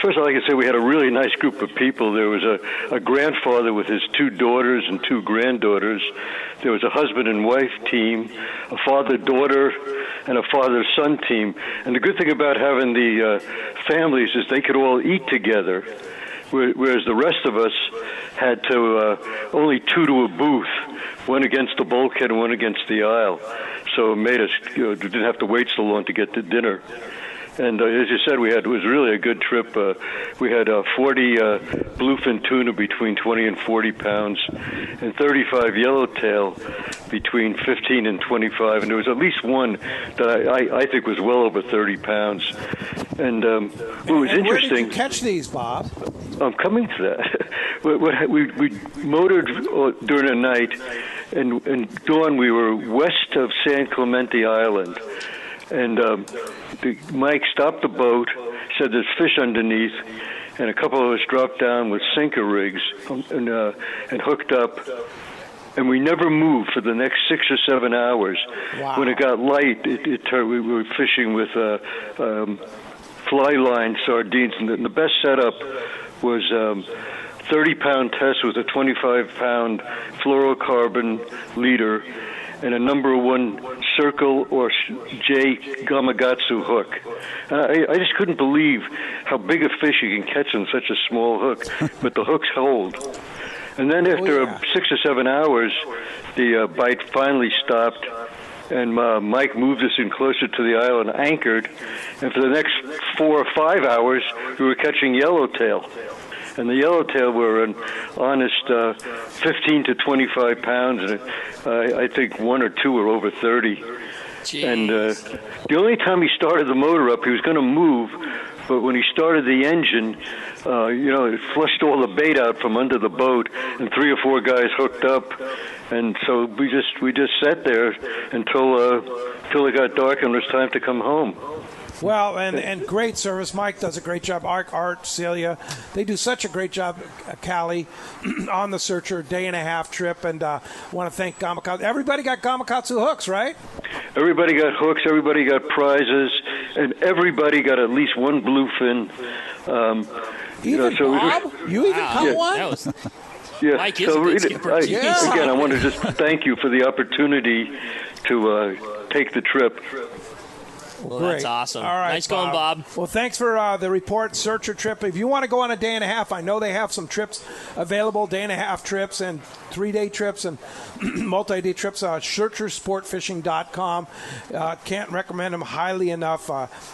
Speaker 11: first, I'd like to say we had a really nice group of people. There was a grandfather with his 2 daughters and 2 granddaughters. There was a husband and wife team, a father-daughter, and a father-son team. And the good thing about having the families is they could all eat together, whereas the rest of us had to only 2 to a booth, one against the bulkhead and one against the aisle. So it made us didn't have to wait so long to get to dinner. And as you said, it was really a good trip. We had 40 bluefin tuna between 20 and 40 pounds, and 35 yellowtail between 15 and 25. And there was at least one that I think was well over 30 pounds. And what was interesting.
Speaker 2: Where did you catch these, Bob?
Speaker 11: I'm coming to that. We motored during the night, and dawn we were west of San Clemente Island. And Mike stopped the boat, said there's fish underneath, and a couple of us dropped down with sinker rigs and hooked up. And we never moved for the next 6 or 7 hours.
Speaker 2: Wow. When
Speaker 11: it got light, we were fishing with fly line sardines, and the best setup was 30-pound test with a 25-pound fluorocarbon leader and a number 1 circle or J Gamakatsu hook. I just couldn't believe how big a fish you can catch on such a small hook, but the hooks hold. And then after 6 or 7 hours, the bite finally stopped, and Mike moved us in closer to the island, anchored, and for the next 4 or 5 hours, we were catching yellowtail. And the yellowtail were an honest 15 to 25 pounds, and I think 1 or 2 were over 30.
Speaker 4: Jeez.
Speaker 11: And the only time he started the motor up, he was going to move, but when he started the engine, it flushed all the bait out from under the boat, and 3 or 4 guys hooked up, and so we just sat there until it got dark and it was time to come home.
Speaker 2: Well, and great service. Mike does a great job. Art, Celia, they do such a great job, Callie, on the Searcher day-and-a-half trip. And want to thank Gamakatsu. Everybody got Gamakatsu hooks, right?
Speaker 11: Everybody got hooks. Everybody got prizes, and everybody got at least 1 bluefin.
Speaker 2: Even Bob? You even caught one?
Speaker 4: That was...
Speaker 11: Yeah.
Speaker 4: Mike is a good skipper.
Speaker 11: Again, I want to just thank you for the opportunity to take the trip.
Speaker 4: Well, that's awesome.
Speaker 2: All right,
Speaker 4: nice going, Bob.
Speaker 2: Well, thanks for the report, Searcher trip. If you want to go on a day-and-a-half, I know they have some trips available, day-and-a-half trips and 3-day trips and multi-day trips. SearcherSportFishing.com. Can't recommend them highly enough.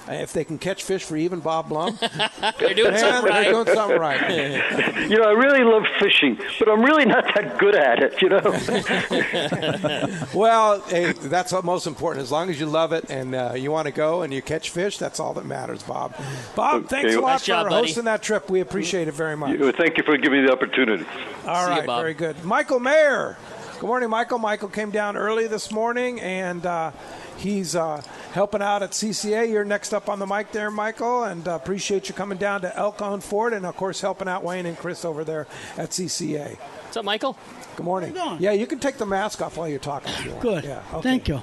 Speaker 2: If they can catch fish for even Bob Blum,
Speaker 4: they're doing something right.
Speaker 2: They're doing something right.
Speaker 11: I really love fishing, but I'm really not that good at it,
Speaker 2: Well, hey, that's what most important. As long as you love it and you want to go and you catch fish, that's all that matters, Bob. Bob, thanks a lot
Speaker 4: Nice job,
Speaker 2: for
Speaker 4: buddy.
Speaker 2: hosting that trip. We appreciate it very much.
Speaker 11: Thank you for giving me the opportunity.
Speaker 2: All right, very good. Michael Mayer. Good morning, Michael. Michael came down early this morning, and he's helping out at CCA. You're next up on the mic there, Michael, and appreciate you coming down to El Cajon Ford and, of course, helping out Wayne and Chris over there at CCA.
Speaker 4: What's up, Michael?
Speaker 2: Good morning.
Speaker 12: How you doing?
Speaker 2: Yeah, you can take the mask off while you're talking if you want.
Speaker 12: Good.
Speaker 2: Yeah, okay.
Speaker 12: Thank you.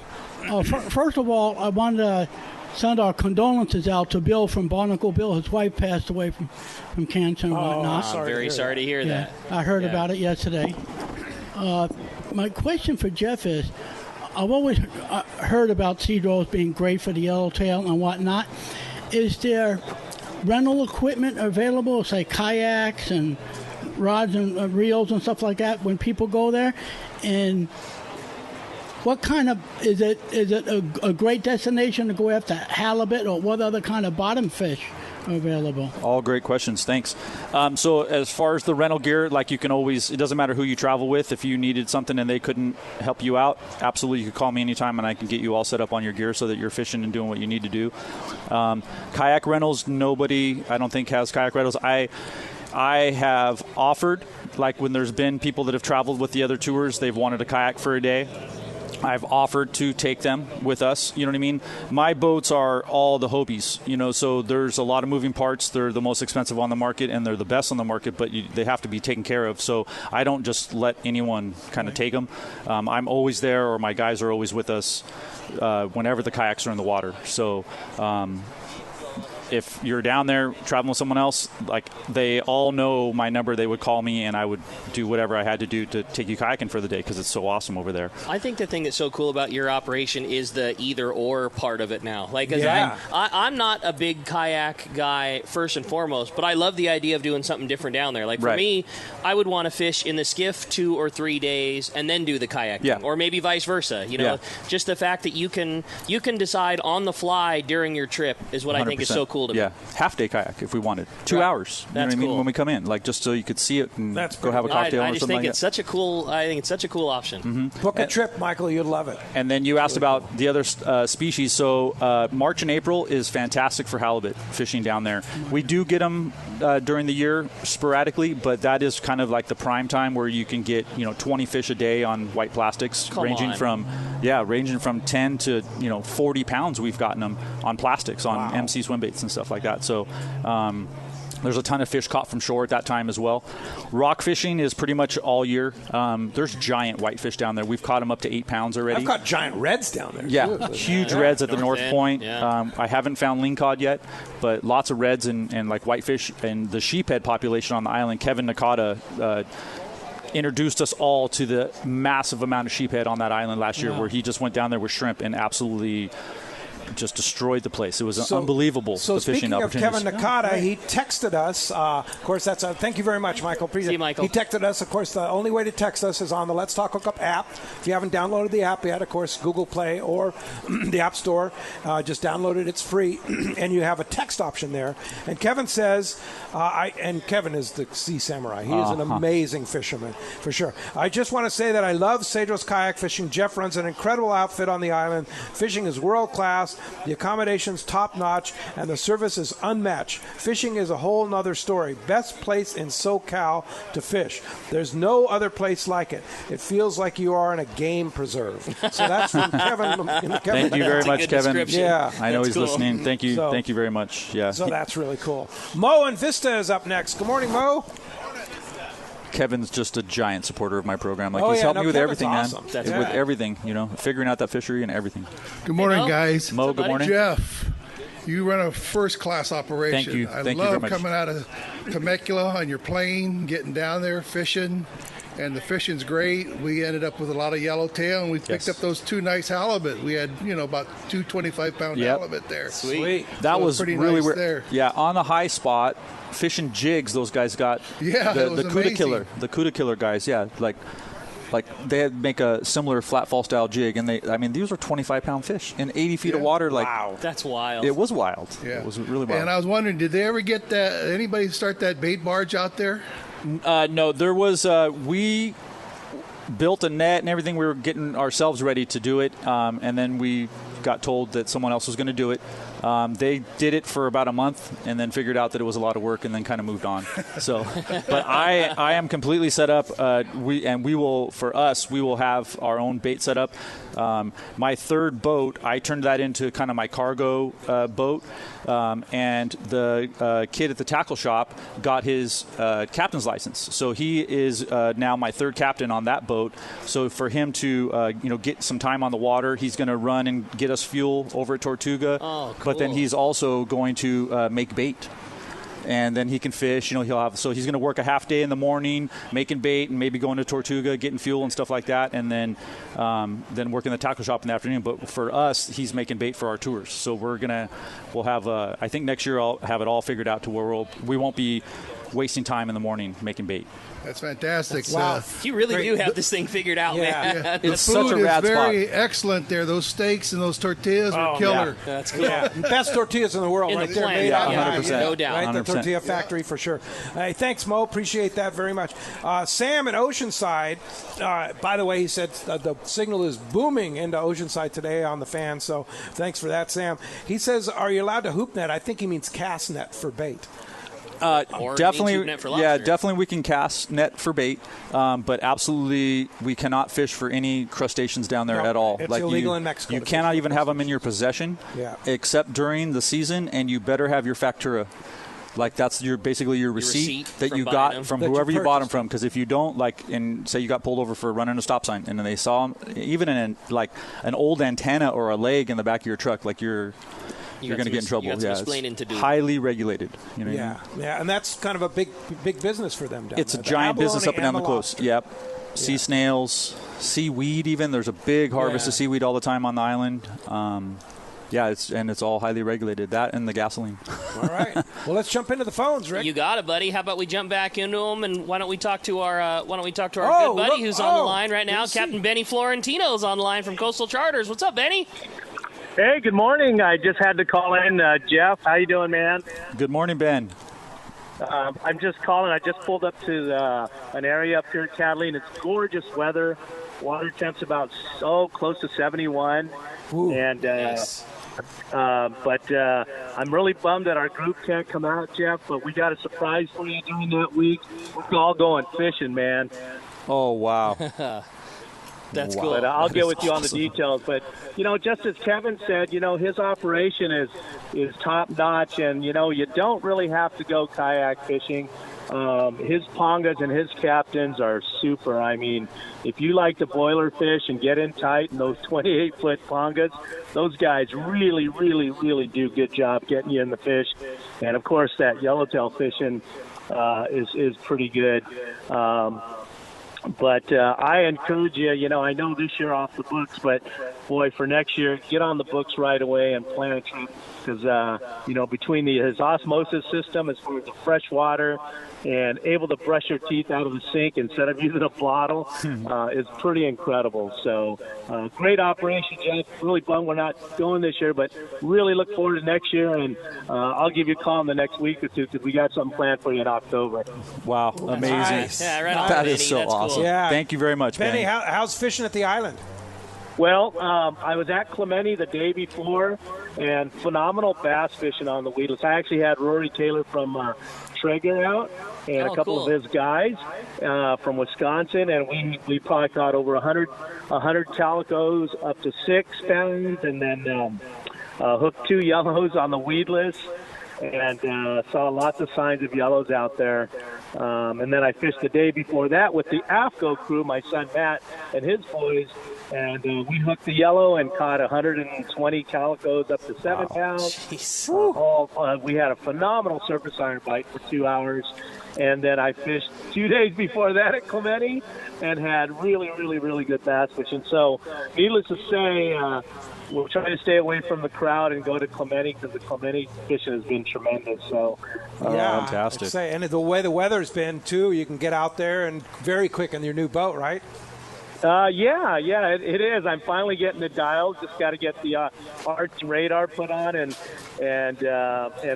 Speaker 12: First of all, I wanted to send our condolences out to Bill from Barnacle. Bill, his wife passed away from cancer and whatnot.
Speaker 4: I'm very sorry to hear that.
Speaker 12: I heard about it yesterday. My question for Jeff is, I've always heard about Cedros being great for the yellowtail and whatnot. Is there rental equipment available, say kayaks and rods and reels and stuff like that when people go there? And what kind of, is it a great destination to go after halibut, or what other kind of bottom fish are available?
Speaker 5: All great questions. Thanks. So as far as the rental gear, like you can always, it doesn't matter who you travel with. If you needed something and they couldn't help you out, absolutely, you could call me anytime and I can get you all set up on your gear so that you're fishing and doing what you need to do. Kayak rentals, nobody, I don't think, has kayak rentals. I have offered, like when there's been people that have traveled with the other tours, they've wanted a kayak for a day. I've offered to take them with us. You know what I mean? My boats are all the Hobies, so there's a lot of moving parts. They're the most expensive on the market, and they're the best on the market, but they have to be taken care of. So I don't just let anyone kind of take them. I'm always there, or my guys are always with us whenever the kayaks are in the water. So if you're down there traveling with someone else, like they all know my number, they would call me and I would do whatever I had to do to take you kayaking for the day because it's so awesome over there.
Speaker 4: I think the thing that's so cool about your operation is the either-or part of it now. I'm not a big kayak guy first and foremost, but I love the idea of doing something different down there. Like for me, I would want to fish in the skiff 2 or 3 days and then do the kayaking, or maybe vice versa. Just the fact that you can decide on the fly during your trip is what 100%. I think is so cool.
Speaker 5: Half-day kayak if we wanted. 2 hours. You know what I mean? When we come in, like just so you could see it and go have a cocktail or something like that. I think it's such a cool option. Mm-hmm.
Speaker 2: Book a trip, Michael. You'd love it.
Speaker 5: And then you asked about the other species. So March and April is fantastic for halibut fishing down there. We do get them during the year sporadically, but that is kind of like the prime time where you can get 20 fish a day on white plastics, ranging from 10 to 40 pounds. We've gotten them on plastics on MC swim baits and stuff like that. So there's a ton of fish caught from shore at that time as well. Rock fishing is pretty much all year. There's giant whitefish down there. We've caught them up to 8 pounds already.
Speaker 2: I've got giant reds down there.
Speaker 5: Yeah, huge reds at the North Point. I haven't found lingcod yet, but lots of reds and like whitefish. And the sheephead population on the island, Kevin Nakata introduced us all to the massive amount of sheephead on that island last year, where he just went down there with shrimp and absolutely just destroyed the place. It was unbelievable.
Speaker 2: So
Speaker 5: the fishing
Speaker 2: speaking of Kevin
Speaker 5: opportunities.
Speaker 2: Nakata, he texted us. Of course, that's thank you very much, Michael.
Speaker 4: See you, Michael.
Speaker 2: He texted us. Of course, the only way to text us is on the Let's Talk Hookup app. If you haven't downloaded the app yet, of course, Google Play or the App Store, just download it. It's free, and you have a text option there. And Kevin says, and Kevin is the Sea Samurai. He is an amazing fisherman, for sure. I just want to say that I love Cedros kayak fishing. Jeff runs an incredible outfit on the island. Fishing is world class. The accommodation's top-notch, and the service is unmatched. Fishing is a whole nother story. Best place in SoCal to fish. There's no other place like it. It feels like you are in a game preserve. So that's from Kevin.
Speaker 5: Thank you very much, Kevin.
Speaker 2: Yeah,
Speaker 5: I know he's
Speaker 2: cool.
Speaker 5: listening. Thank you. Thank you very much. Yeah.
Speaker 2: So that's really cool. Mo and Vista is up next. Good morning, Mo.
Speaker 5: Kevin's just a giant supporter of my program. He's helped me with everything,
Speaker 2: awesome.
Speaker 5: man. With everything, figuring out that fishery and everything.
Speaker 13: Good morning, guys.
Speaker 5: Mo, good morning.
Speaker 13: Jeff, you run a first-class operation.
Speaker 5: Thank you.
Speaker 13: I
Speaker 5: Thank you very
Speaker 13: love
Speaker 5: much.
Speaker 13: coming out of Temecula on your plane, getting down there fishing, and the fishing's great. We ended up with a lot of yellowtail, and we picked up those 2 nice halibut. We had, about 2 25-pound halibut there.
Speaker 2: Sweet.
Speaker 5: That
Speaker 13: so
Speaker 5: was
Speaker 13: pretty
Speaker 5: really
Speaker 13: nice
Speaker 5: weird.
Speaker 13: there.
Speaker 5: Yeah, on the high spot, fishing jigs, those guys got the Cuda Killer. The Cuda Killer guys, like they had make a similar flat fall style jig, and these were 25-pound fish in 80 feet of water.
Speaker 4: Wow, that's wild.
Speaker 5: It was wild.
Speaker 13: Yeah.
Speaker 5: It was really wild.
Speaker 13: And I was wondering, did they ever get that? Anybody start that bait barge out there?
Speaker 5: No, there was built a net and everything. We were getting ourselves ready to do it, and then we got told that someone else was going to do it. They did it for about a month and then figured out that it was a lot of work and then kind of moved on. So, but I am completely set up. We will have our own bait set up. My third boat, I turned that into kind of my cargo boat, and the kid at the tackle shop got his captain's license. So he is now my third captain on that boat. So for him to get some time on the water, he's going to run and get us fuel over at Tortuga.
Speaker 4: Oh, cool.
Speaker 5: But then he's also going to make bait. And then he can fish. He's going to work a half day in the morning making bait and maybe going to Tortuga, getting fuel and stuff like that, and then working the tackle shop in the afternoon. But for us, he's making bait for our tours. So we'll have. I think next year I'll have it all figured out to where we won't be wasting time in the morning making bait.
Speaker 13: That's fantastic.
Speaker 2: Wow.
Speaker 4: You really do have this thing figured out, man.
Speaker 13: Yeah.
Speaker 5: It's
Speaker 13: the
Speaker 5: such
Speaker 13: food
Speaker 5: a rad
Speaker 13: is very
Speaker 5: spot.
Speaker 13: excellent there. Those steaks and those tortillas were killer.
Speaker 4: Yeah, that's cool.
Speaker 2: Yeah, best tortillas in the world,
Speaker 4: In
Speaker 2: right
Speaker 4: the
Speaker 2: there.
Speaker 4: planet,
Speaker 2: Made out
Speaker 5: yeah,
Speaker 2: of
Speaker 5: 100%.
Speaker 4: No doubt.
Speaker 2: Right, the
Speaker 5: 100%.
Speaker 2: tortilla factory for sure. Hey, thanks, Mo. Appreciate that very much. Sam in Oceanside, by the way, he said the signal is booming into Oceanside today on the fan, so thanks for that, Sam. He says, are you allowed to hoop net? I think he means cast net for bait.
Speaker 5: Definitely,
Speaker 4: net for
Speaker 5: yeah,
Speaker 4: lobster.
Speaker 5: definitely we can cast net for bait, but absolutely we cannot fish for any crustaceans down there
Speaker 2: No,
Speaker 5: at all.
Speaker 2: it's illegal in Mexico
Speaker 5: You
Speaker 2: to
Speaker 5: cannot
Speaker 2: fish for
Speaker 5: even have them in your possession,
Speaker 2: Yeah.
Speaker 5: except during the season, and you better have your factura. Like that's basically your receipt that
Speaker 4: from
Speaker 5: you
Speaker 4: buying
Speaker 5: got
Speaker 4: them.
Speaker 5: from
Speaker 2: That you
Speaker 5: whoever you bought them
Speaker 2: purchased
Speaker 5: from. Because if you don't, and say you got pulled over for running a stop sign, and then they saw them, even in an old antenna or a leg in the back of your truck, you're going to get in trouble.
Speaker 4: You got some
Speaker 5: It's
Speaker 4: explaining to do.
Speaker 5: highly regulated. You know what I
Speaker 2: Yeah,
Speaker 5: mean?
Speaker 2: yeah, and that's kind of a big business for them down
Speaker 5: It's
Speaker 2: there.
Speaker 5: a
Speaker 2: The
Speaker 5: giant business up
Speaker 2: abalone
Speaker 5: and down the
Speaker 2: the
Speaker 5: coast.
Speaker 2: lobster.
Speaker 5: Yep. Sea snails, seaweed even. There's a big harvest of seaweed all the time on the island. It's all highly regulated. That and the gasoline.
Speaker 2: All right. Well, let's jump into the phones, Rick.
Speaker 4: You got it, buddy. How about we jump back into them, and why don't we talk to our good buddy
Speaker 2: look,
Speaker 4: who's on the line right now? Captain Benny Florentino is on the line from Coastal Charters. What's up, Benny?
Speaker 14: Hey, good morning. I just had to call in. Jeff, how you doing, man?
Speaker 5: Good morning, Ben.
Speaker 14: I'm just calling. I just pulled up to an area up here in Catalina. It's gorgeous weather. Water temp's about close to 71.
Speaker 2: Ooh,
Speaker 14: and
Speaker 4: nice.
Speaker 14: But I'm really bummed that our group can't come out, Jeff. But we got a surprise for you during that week. We're all going fishing, man.
Speaker 5: Oh, wow.
Speaker 4: That's
Speaker 5: Wow.
Speaker 4: cool.
Speaker 14: But I'll
Speaker 5: That
Speaker 14: get
Speaker 5: is
Speaker 14: with you on the
Speaker 5: awesome.
Speaker 14: details. But, just as Kevin said, his operation is top-notch. And, you don't really have to go kayak fishing. His pongas and his captains are super. I mean, if you like to boiler fish and get in tight in those 28-foot pongas, those guys really, really, really do a good job getting you in the fish. And, of course, that yellowtail fishing is pretty good. But I encourage you, I know this year off the books, but, boy, for next year, get on the books right away and plan a trip because, between his osmosis system as far as the fresh water and able to brush your teeth out of the sink instead of using a bottle is pretty incredible. So great operation, Jeff. Really bummed we're not going this year, but really look forward to next year. And I'll give you a call in the next week or two because we got something planned for you in October.
Speaker 5: Wow, amazing.
Speaker 2: Nice.
Speaker 4: Yeah, right on,
Speaker 5: That
Speaker 4: Benny.
Speaker 5: is so
Speaker 4: That's cool.
Speaker 5: awesome.
Speaker 2: Yeah.
Speaker 5: Thank you very much,
Speaker 2: Benny,
Speaker 5: Benny.
Speaker 2: how's fishing at the island?
Speaker 14: Well, I was at Clemente the day before, and phenomenal bass fishing on the weedless. I actually had Rory Taylor from Traeger out and a couple
Speaker 4: cool.
Speaker 14: of his guys from Wisconsin, and we probably caught over 100 calicos up to 6 pounds, and then hooked 2 yellows on the weedless, and saw lots of signs of yellows out there. And then I fished the day before that with the AFCO crew, my son Matt and his boys, and we hooked the yellow and caught 120 calicos up to 7 pounds. We had a phenomenal surface iron bite for 2 hours. And then I fished 2 days before that at Clemente and had really, really, really good bass fishing. So needless to say, we're trying to stay away from the crowd and go to Clemente because the Clemente fishing has been tremendous. So
Speaker 2: Yeah,
Speaker 5: fantastic.
Speaker 2: I'd say, and the way the weather's been, too, you can get out there and very quick in your new boat, right?
Speaker 14: Yeah, it is. I'm finally getting it dialed. Just got to get the arch radar put on, and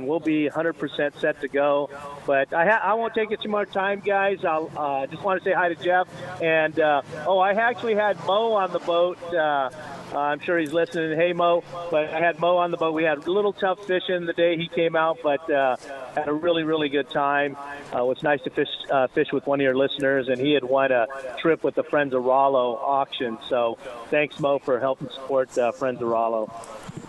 Speaker 14: we'll be 100% set to go. But I won't take it too much time, guys. I'll just want to say hi to Jeff. And I actually had Mo on the boat. I'm sure he's listening. Hey, Mo. But I had Mo on the boat. We had a little tough fishing the day he came out, but had a really, really good time. It was nice to fish with one of your listeners, and he had won a trip with the Friends of Rollo auction. So thanks, Mo, for helping support Friends of Rollo.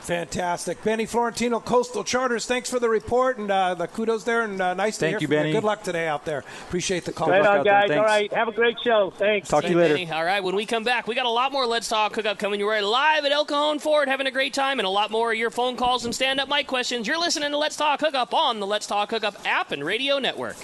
Speaker 2: Fantastic. Benny Florentino, Coastal Charters, thanks for the report and the kudos there, and nice to hear from
Speaker 5: Benny.
Speaker 2: you. Good luck today out there. Appreciate the call.
Speaker 14: Right on, guys. All right. Have a great show. Thanks.
Speaker 5: Talk to you later.
Speaker 4: Benny. All right, when we come back, we got a lot more Let's Talk Hookup coming your way live at El Cajon Ford, having a great time, and a lot more of your phone calls and stand-up mic questions. You're listening to Let's Talk Hookup on the Let's Talk Hookup app and radio network.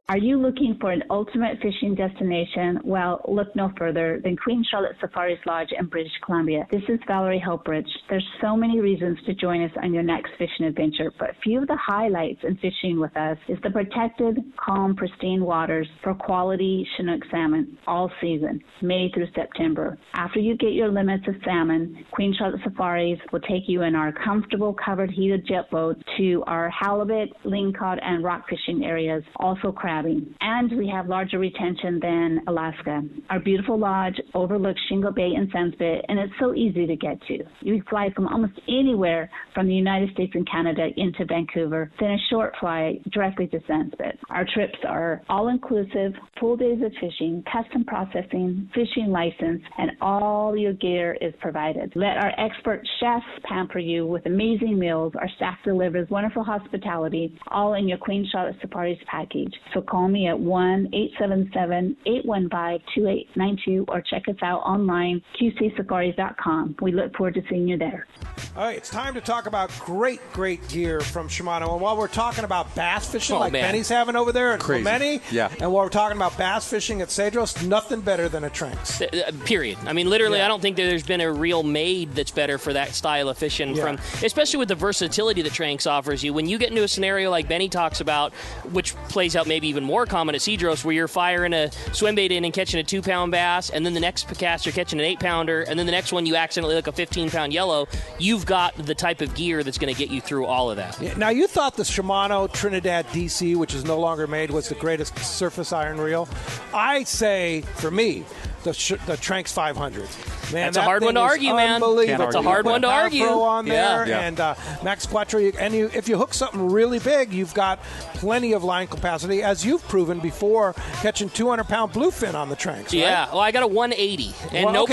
Speaker 15: Are you looking for an ultimate fishing destination? Well, look no further than Queen Charlotte Safaris Lodge in British Columbia. This is Valerie Helpridge. There's so many reasons to join us on your next fishing adventure, but a few of the highlights in fishing with us is the protected, calm, pristine waters for quality Chinook salmon all season, May through September. After you get your limits of salmon, Queen Charlotte Safaris will take you in our comfortable covered heated jet boats to our halibut, lingcod, and rock fishing areas, also crabbing. And we have larger retention than Alaska. Our beautiful lodge overlooks Shingle Bay and Sunspit, and it's so easy to get to. You can fly from almost anywhere from the United States and Canada into Vancouver, then a short flight directly to Sunspit. Our trips are all-inclusive, full days of fishing, custom processing, fishing license, and all your gear is provided. Let our expert chefs pamper you with amazing meals. Our staff delivers wonderful hospitality, all in your Queen Charlotte Safaris package. So call me at 1-877-815-2892 or check us out online, qcsafaris.com. We look forward to seeing you there.
Speaker 2: All right, it's time to talk about great gear from Shimano. And while we're talking about bass fishing, Benny's having over there at Clemente, and while we're talking about bass fishing at Cedros, nothing better than a Tranx.
Speaker 4: Period. I mean, literally, I don't think that there's been a reel made that's better for that style of fishing, especially with the versatility that Tranx offers you. When you get into a scenario like Benny talks about, which plays out maybe even more common at Cedros, where you're firing a swim bait in and catching a 2-pound bass, and then the next cast you're catching an 8-pounder, and then the next one you accidentally hook a 15-pound yellow, you've got the type of gear that's going to get you through all of that.
Speaker 2: Yeah, now, you thought the Shimano Trinidad DC, which is no longer made, was the greatest surface iron reel. I say, for me, the Tranx 500. Man,
Speaker 4: that's a hard one to argue, man. It's a hard one to argue.
Speaker 2: On there, and Max Quattro, if you hook something really big, you've got plenty of line capacity, as you've proven before, catching 200-pound bluefin on the Tranx. Right?
Speaker 4: Yeah, well, I got a 180, and no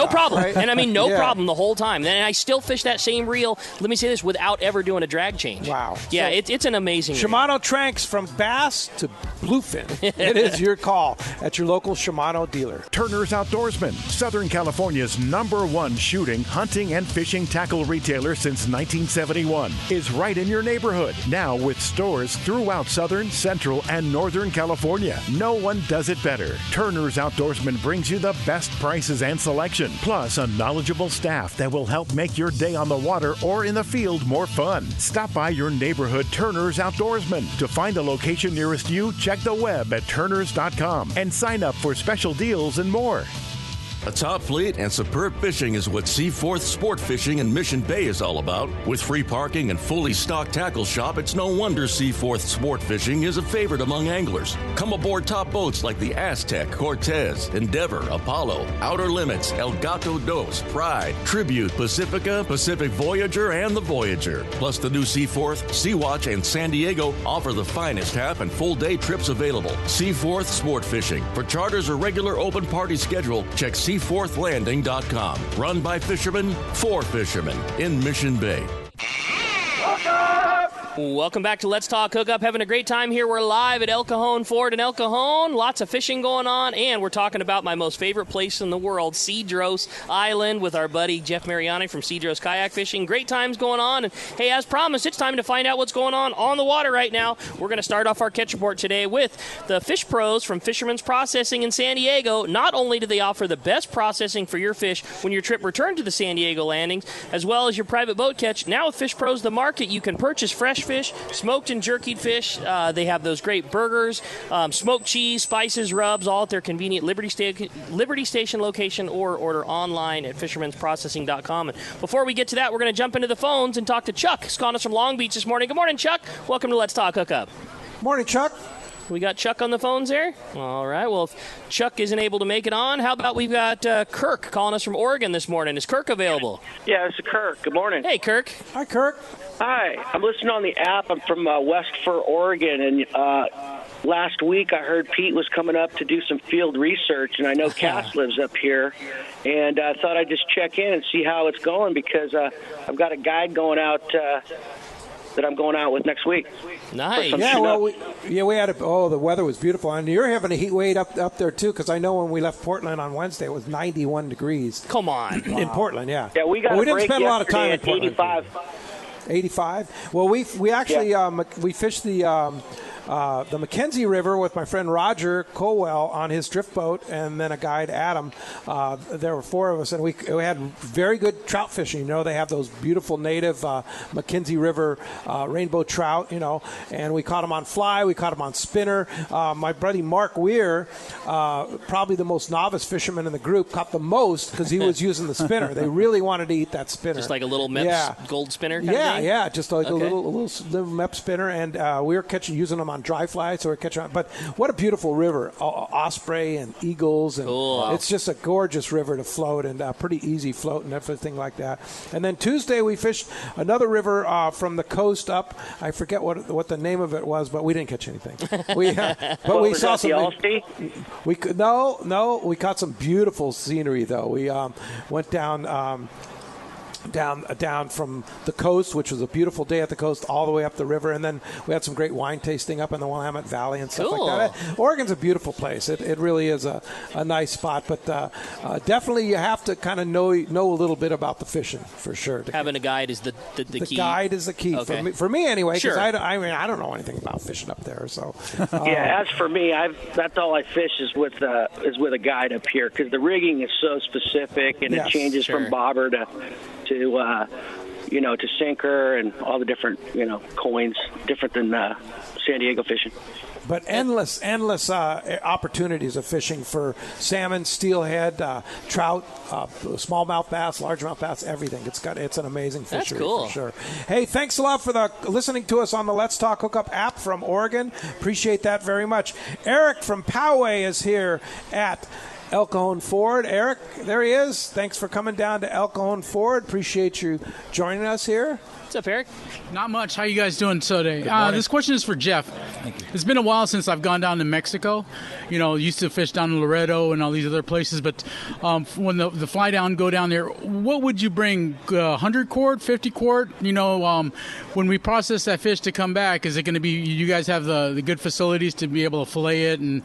Speaker 4: problem. Right? And I mean, no problem the whole time. And I still fish that same reel, let me say this, without ever doing a drag change.
Speaker 2: Wow.
Speaker 4: Yeah, it's an amazing
Speaker 2: Shimano
Speaker 4: reel.
Speaker 2: Tranx, from bass to bluefin. It is your call at your local Shimano dealer.
Speaker 3: Turner's Outdoorsman, Southern California's #1 shooting, hunting, and fishing tackle retailer since 1971, is right in your neighborhood. Now with stores throughout Southern, Central, and Northern California. No one does it better. Turner's Outdoorsman brings you the best prices and selection, plus a knowledgeable staff that will help make your day on the water or in the field more fun. Stop by your neighborhood Turner's Outdoorsman. To find a location nearest you, check the web at turners.com and sign up for special deals and more.
Speaker 16: A top fleet and superb fishing is what Seaforth Sport Fishing in Mission Bay is all about. With free parking and fully stocked tackle shop, it's no wonder Seaforth Sport Fishing is a favorite among anglers. Come aboard top boats like the Aztec, Cortez, Endeavor, Apollo, Outer Limits, El Gato Dos, Pride, Tribute, Pacifica, Pacific Voyager, and the Voyager. Plus the new Seaforth, Sea-Watch, and San Diego offer the finest half and full day trips available. Seaforth Sport Fishing. For charters or regular open party schedule, check seaforthlanding.com. Run by fishermen, for fishermen in Mission Bay.
Speaker 4: Welcome back to Let's Talk Hookup. Having a great time here. We're live at El Cajon Ford in El Cajon. Lots of fishing going on, and we're talking about my most favorite place in the world, Cedros Island, with our buddy Jeff Mariani from Cedros Kayak Fishing. Great times going on, and hey, as promised, it's time to find out what's going on the water right now. We're going to start off our catch report today with the Fish Pros from Fisherman's Processing in San Diego. Not only do they offer the best processing for your fish when your trip returns to the San Diego landings, as well as your private boat catch, now with Fish Pros, the market, you can purchase fresh fish, smoked and jerkied fish. They have those great burgers, smoked cheese, spices, rubs, all at their convenient Liberty Station location, or order online at fishermansprocessing.com. And before we get to that, we're going to jump into the phones and talk to Chuck. He's calling us from Long Beach this morning. Good morning, Chuck. Welcome to Let's Talk Hookup.
Speaker 2: Morning, Chuck.
Speaker 4: We got Chuck on the phones there? All right. Well, if Chuck isn't able to make it on, how about we've got Kirk calling us from Oregon this morning. Is Kirk available?
Speaker 17: Yeah, it's Kirk. Good morning.
Speaker 4: Hey, Kirk.
Speaker 2: Hi, Kirk.
Speaker 17: Hi. I'm listening on the app. I'm from West Fur, Oregon, and last week I heard Pete was coming up to do some field research, and I know Cass lives up here, and I thought I'd just check in and see how it's going because I've got a guide going out that I'm going out with next week.
Speaker 4: Nice.
Speaker 2: Yeah, well, we had the weather was beautiful, and you're having a heat wave up there too. Because I know when we left Portland on Wednesday, it was 91 degrees.
Speaker 4: Come on,
Speaker 2: in Portland, yeah.
Speaker 17: Yeah, we got.
Speaker 2: We didn't spend a lot of time in Portland.
Speaker 17: 85.
Speaker 2: 85. Well, we actually we fished the Mackenzie River with my friend Roger Colwell on his drift boat, and then a guide, Adam. There were four of us, and we had very good trout fishing. You know, they have those beautiful native Mackenzie River rainbow trout, you know, and we caught them on fly. We caught them on spinner. My buddy Mark Weir, probably the most novice fisherman in the group, caught the most because he was using the spinner. They really wanted to eat that spinner.
Speaker 4: Just like a little Mepps gold spinner kind of thing?
Speaker 2: Yeah, just like a little Mepps spinner, and we were using them on dry fly, so we're catching on. But what a beautiful river. Osprey and eagles, and it's just a gorgeous river to float, and pretty easy float and everything like that. And then Tuesday we fished another river from the coast up. I forget what the name of it was, but we didn't catch anything. We saw some. We caught some beautiful scenery though. We went down from the coast, which was a beautiful day at the coast, all the way up the river, and then we had some great wine tasting up in the Willamette Valley and stuff like that. Oregon's a beautiful place. It really is a nice spot, but definitely you have to kind of know a little bit about the fishing for sure.
Speaker 4: Having a guide is the key.
Speaker 2: The guide is the key for me anyway, because I don't know anything about fishing up there. So
Speaker 17: yeah, as for me, that's all I fish is with a guide up here because the rigging is so specific and it changes from bobber to sinker and all the different, coins, different than San Diego fishing.
Speaker 2: But endless opportunities of fishing for salmon, steelhead, trout, smallmouth bass, largemouth bass, everything. It's an amazing fishery.
Speaker 4: That's cool.
Speaker 2: For sure. Hey, thanks a lot for listening to us on the Let's Talk Hookup app from Oregon. Appreciate that very much. Eric from Poway is here at El Cajon Ford. Eric, there he is. Thanks for coming down to El Cajon Ford. Appreciate you joining us here.
Speaker 4: What's up, Eric?
Speaker 18: Not much. How you guys doing today? This question is for Jeff.
Speaker 19: Thank you.
Speaker 18: It's been a while since I've gone down to Mexico. Used to fish down in Laredo and all these other places. But when the fly down, go down there, what would you bring? 100 quart, 50 quart? When we process that fish to come back, is it going to be? You guys have the good facilities to be able to fillet it and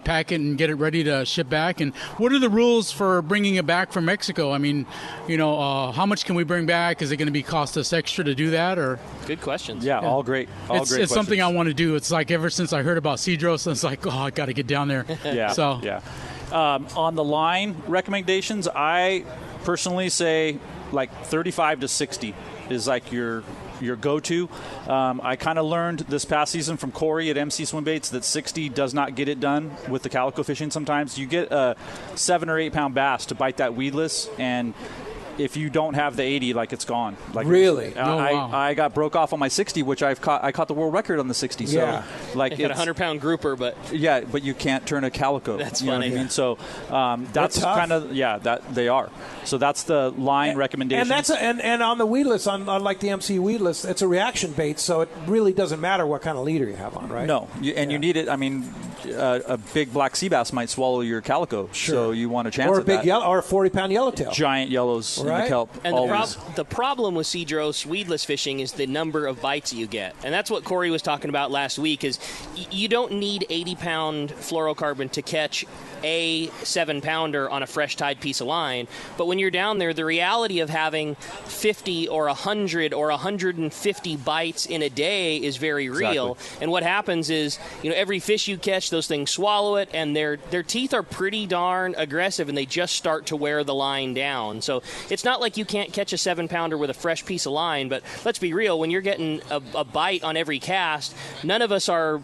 Speaker 18: pack it and get it ready to ship back. And what are the rules for bringing it back from Mexico? I mean, how much can we bring back? Is it going to be cost us extra to do that, or?
Speaker 4: Good questions.
Speaker 5: Yeah, all great.
Speaker 18: It's something I want to do. It's like ever since I heard about Cedros, it's like, I got to get down there.
Speaker 5: On the line recommendations, I personally say like 35 to 60 is like your go-to. I kind of learned this past season from Corey at MC Swim Baits that 60 does not get it done with the calico fishing. Sometimes you get a 7 or 8 pound bass to bite that weedless, and if you don't have the 80, it's gone.
Speaker 2: Really?
Speaker 5: I got broke off on my 60, which I caught the world record on the 60. So,
Speaker 4: I had a 100-pound grouper, but
Speaker 5: but you can't turn a calico.
Speaker 4: That's
Speaker 5: funny.
Speaker 4: You know what I
Speaker 5: mean? So that's kind of that they are. So that's the line recommendation.
Speaker 2: And on the weedless, on like the MC weedless, it's a reaction bait, so it really doesn't matter what kind of leader you have on, right?
Speaker 5: No, you need it. I mean, a big black sea bass might swallow your calico, so you want a chance
Speaker 2: or a
Speaker 5: at
Speaker 2: big
Speaker 5: that.
Speaker 2: yellow, or a 40-pound yellowtail.
Speaker 5: Giant yellows in the kelp.
Speaker 4: And the problem with Cedros weedless fishing is the number of bites that you get. And that's what Corey was talking about last week, is you don't need 80-pound fluorocarbon to catch a 7-pounder on a fresh tied piece of line. But when you're down there, the reality of having 50 or 100 or 150 bites in a day is very real. Exactly. And what happens is, every fish you catch, those things swallow it, and their teeth are pretty darn aggressive, and they just start to wear the line down. So it's not like you can't catch a 7-pounder with a fresh piece of line, but let's be real, when you're getting a bite on every cast, none of us are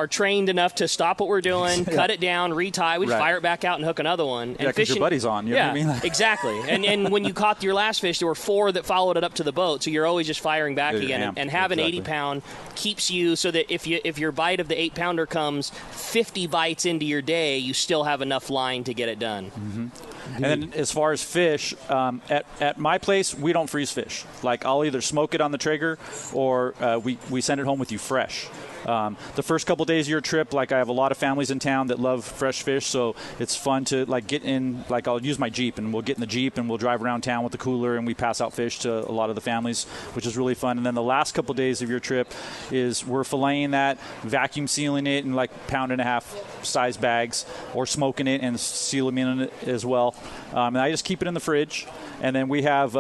Speaker 4: trained enough to stop what we're doing, cut it down, retie, we just fire it back out and hook another one. And
Speaker 5: because your buddy's on, you know what I mean?
Speaker 4: Exactly. And when you caught your last fish, there were 4 that followed it up to the boat, so you're always just firing back again. And having 80-pound keeps you so that if your bite of the 8-pounder comes 50 bites into your day, you still have enough line to get it done.
Speaker 5: Mm-hmm. And then as far as fish, at my place, we don't freeze fish. Like, I'll either smoke it on the Traeger or we send it home with you fresh. The first couple days of your trip, like, I have a lot of families in town that love fresh fish, so it's fun to, like, get in, like, I'll use my Jeep, and we'll get in the Jeep and we'll drive around town with the cooler, and we pass out fish to a lot of the families, which is really fun. And then the last couple days of your trip is we're filleting that, vacuum sealing it in, like, 1.5-pound size bags, or smoking it and sealing it as well. And I just keep it in the fridge. And then we have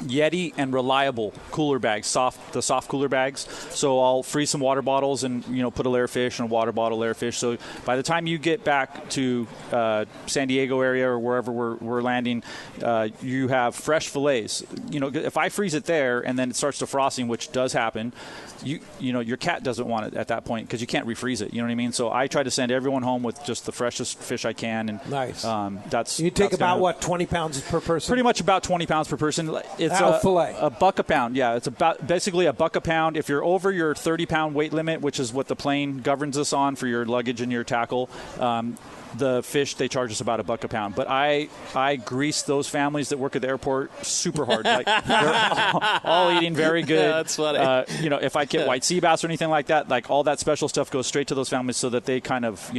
Speaker 5: Yeti and Reliable cooler bags, the soft cooler bags. So I'll freeze some water bottles and put a layer of fish in a water bottle, layer of fish. So by the time you get back to San Diego area or wherever we're landing, you have fresh fillets. If I freeze it there and then it starts defrosting, which does happen, your cat doesn't want it at that point because you can't refreeze it. You know what I mean? So I try to send everyone home with just the freshest fish I can. And
Speaker 2: nice.
Speaker 5: You
Speaker 2: take about 20 pounds per person?
Speaker 5: Pretty much about 20 pounds per person. It's
Speaker 2: fillet.
Speaker 5: a buck a pound. Yeah, it's about basically a buck a pound. If you're over your 30-pound weight limit, which is what the plane governs us on for your luggage and your tackle, the fish, they charge us about $1 a pound. But I grease those families that work at the airport super hard. Like, they're all eating very good.
Speaker 4: Yeah, that's funny.
Speaker 5: If I get white sea bass or anything like that, like, all that special stuff goes straight to those families so that they kind of,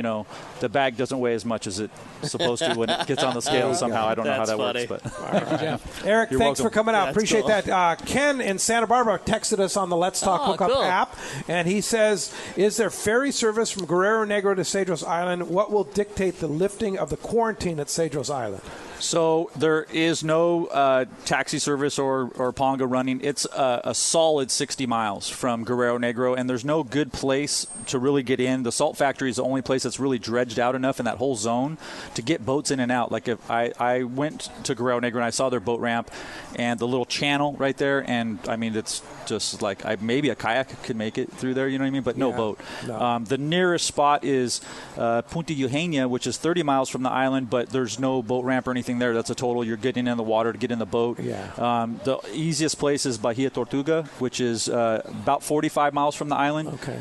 Speaker 5: the bag doesn't weigh as much as it's supposed to when it gets on the scale somehow. I don't know how that works. But
Speaker 2: Thank you, Jeff. Eric,
Speaker 5: You're
Speaker 2: thanks
Speaker 5: welcome.
Speaker 2: for coming out. Appreciate
Speaker 4: cool.
Speaker 2: that. Ken in Santa Barbara texted us on the Let's Talk Hookup
Speaker 4: cool.
Speaker 2: app, and he says, is there ferry service from Guerrero Negro to Cedros Island? What will dictate the lifting of the quarantine at Cedros Island?
Speaker 5: So there is no taxi service or Ponga running. It's a solid 60 miles from Guerrero Negro, and there's no good place to really get in. The salt factory is the only place that's really dredged out enough in that whole zone to get boats in and out. Like, if I went to Guerrero Negro and I saw their boat ramp and the little channel right there, and I mean, it's just like maybe a kayak could make it through there, you know what I mean? But no boat. No. The nearest spot is Punta Eugenia, which is 30 miles from the island, but there's no boat ramp or anything there. That's a total. You're getting in the water to get in the boat.
Speaker 2: Yeah.
Speaker 5: The easiest place is Bahia Tortuga, which is about 45 miles from the island.
Speaker 2: Okay.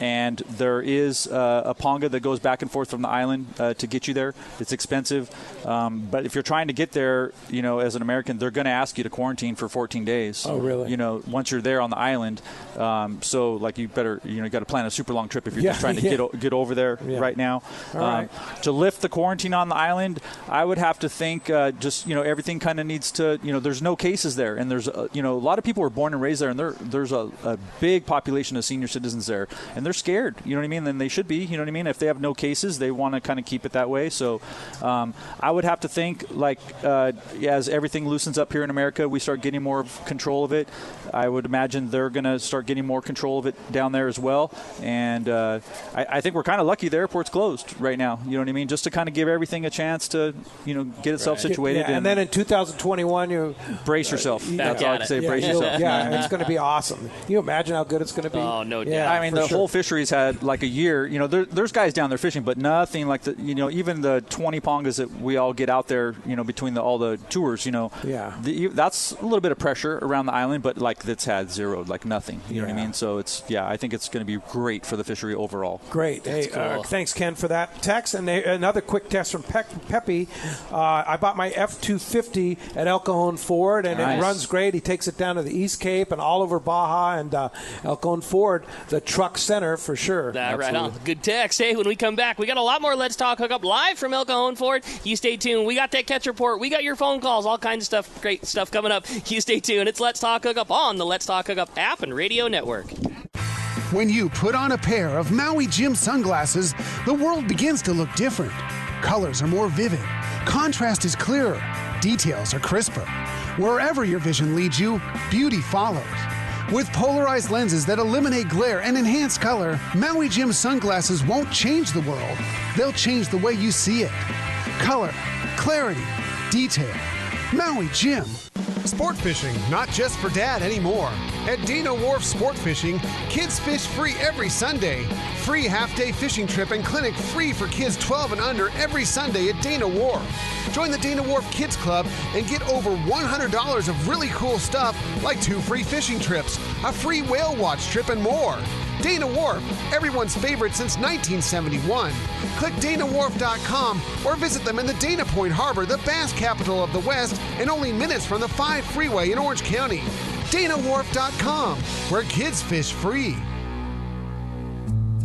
Speaker 5: And there is a Ponga that goes back and forth from the island to get you there. It's expensive, but if you're trying to get there, as an American, they're going to ask you to quarantine for 14 days.
Speaker 2: Oh, really?
Speaker 5: Once you're there on the island. So, like, you better, you got to plan a super long trip if you're just trying to get over there right now.
Speaker 2: All right.
Speaker 5: To lift the quarantine on the island, I would have to think everything kind of needs to, there's no cases there, and there's a lot of people were born and raised there, and there's a big population of senior citizens there, and they're scared, you know what I mean? And they should be, you know what I mean? If they have no cases, they want to kind of keep it that way. So I would have to think, like, as everything loosens up here in America, we start getting more control of it. I would imagine they're going to start getting more control of it down there as well. And I think we're kind of lucky the airport's closed right now, you know what I mean? Just to kind of give everything a chance to, get itself situated.
Speaker 2: Yeah, and then in 2021, you
Speaker 5: brace yourself. That's all I'd say. Brace yourself.
Speaker 2: Yeah, it's going to be awesome. Can you imagine how good it's going to be?
Speaker 4: Oh, no doubt.
Speaker 2: Yeah,
Speaker 5: I mean, the whole fishery's had like a year. There's guys down there fishing, but nothing like the, even the 20 pongas that we all get out there, between all the tours, that's a little bit of pressure around the island, but like that's had zero, like nothing. You know what I mean? So I think it's going to be great for the fishery overall.
Speaker 2: Great. Hey,
Speaker 4: cool.
Speaker 2: Thanks, Ken, for that text. And another quick text from Pepe. I bought my F-250 at El Cajon Ford, and It runs great. He takes it down to the East Cape and all over Baja, and El Cajon Ford, the truck center for sure.
Speaker 4: Right on. Good text. Hey, when we come back, we got a lot more Let's Talk Hookup live from El Cajon Ford. You stay tuned. We got that catch report. We got your phone calls. All kinds of stuff. Great stuff coming up. You stay tuned. It's Let's Talk Hookup on the Let's Talk Hookup app and radio network.
Speaker 19: When you put on a pair of Maui Jim sunglasses, the world begins to look different. Colors are more vivid. Contrast is clearer. Details are crisper. Wherever your vision leads you, beauty follows. With polarized lenses that eliminate glare and enhance color, Maui Jim sunglasses won't change the world. They'll change the way you see it. Color, clarity, detail. Maui Jim.
Speaker 20: Sport fishing, not just for dad anymore. At Dana Wharf Sport Fishing, kids fish free every Sunday. Free half-day fishing trip and clinic free for kids 12 and under every Sunday at Dana Wharf. Join the Dana Wharf Kids Club and get over $100 of really cool stuff like 2 free fishing trips, a free whale watch trip, and more. Dana Wharf, everyone's favorite since 1971. Click DanaWharf.com or visit them in the Dana Point Harbor, the bass capital of the West, and only minutes from the 5 freeway in Orange County. DanaWharf.com, where kids fish free.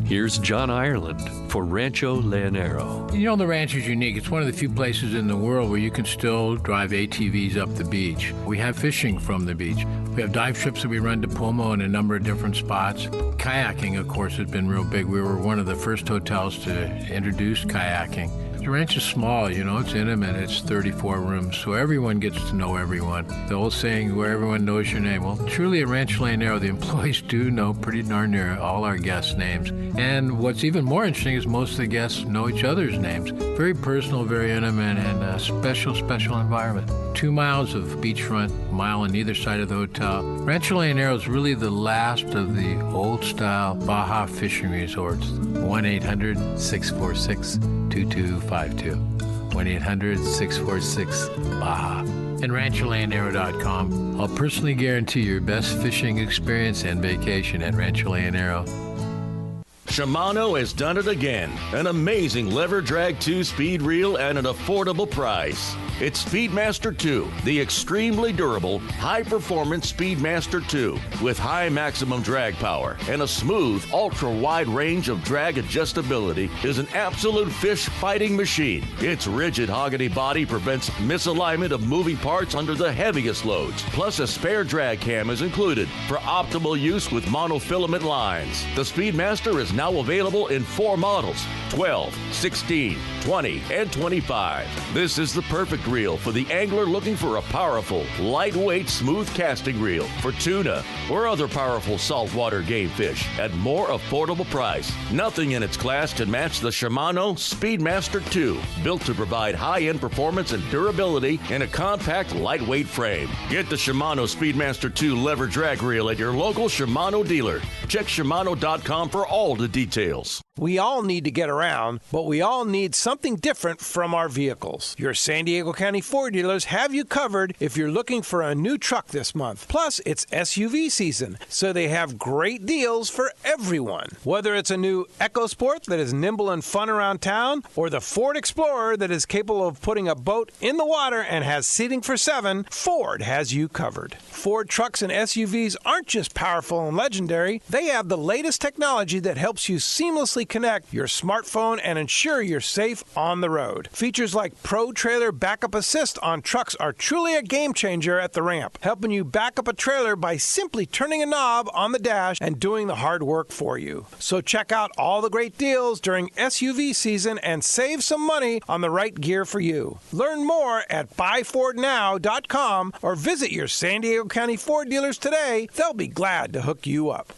Speaker 21: Here's John Ireland for Rancho Leonero.
Speaker 22: You know, the ranch is unique. It's one of the few places in the world where you can still drive ATVs up the beach. We have fishing from the beach. We have dive trips that we run to Pomo in a number of different spots. Kayaking, of course, has been real big. We were one of the first hotels to introduce kayaking. The ranch is small, you know, it's intimate, it's 34 rooms, so everyone gets to know everyone. The old saying, where everyone knows your name. Well, truly at Rancho Leonero, the employees do know pretty darn near all our guests' names. And what's even more interesting is most of the guests know each other's names. Very personal, very intimate, and a special, special environment. 2 miles of beachfront, a mile on either side of the hotel. Rancho Leonero is really the last of the old-style Baja fishing resorts. 1-800-646-2252. 1-800-646-BAJA. And RanchoLeonero.com. I'll personally guarantee your best fishing experience and vacation at Rancho Leonero.
Speaker 16: Shimano has done it again. An amazing lever drag 2-speed reel at an affordable price. It's Speedmaster 2, the extremely durable, high-performance Speedmaster 2 with high maximum drag power and a smooth, ultra-wide range of drag adjustability is an absolute fish-fighting machine. Its rigid hogany body prevents misalignment of moving parts under the heaviest loads. Plus, a spare drag cam is included for optimal use with monofilament lines. The Speedmaster is now available in 4 models, 12, 16, 20, and 25. This is the perfect reel for the angler looking for a powerful, lightweight, smooth casting reel for tuna or other powerful saltwater game fish at more affordable price. Nothing in its class can match the Shimano Speedmaster 2, built to provide high-end performance and durability in a compact, lightweight frame. Get the Shimano Speedmaster 2 lever drag reel at your local Shimano dealer. Check Shimano.com for all the details.
Speaker 2: We all need to get around, but we all need something different from our vehicles. Your San Diego County Ford dealers have you covered if you're looking for a new truck this month. Plus, it's SUV season, so they have great deals for everyone. Whether it's a new EcoSport that is nimble and fun around town, or the Ford Explorer that is capable of putting a boat in the water and has seating for 7, Ford has you covered. Ford trucks and SUVs aren't just powerful and legendary. They have the latest technology that helps you seamlessly connect your smartphone and ensure you're safe on the road. Features like Pro Trailer Backup Assist on trucks are truly a game changer at the ramp, helping you back up a trailer by simply turning a knob on the dash and doing the hard work for you. So check out all the great deals during SUV season and save some money on the right gear for you. Learn more at buyfordnow.com or visit your San Diego County Ford dealers today. They'll be glad to hook you up.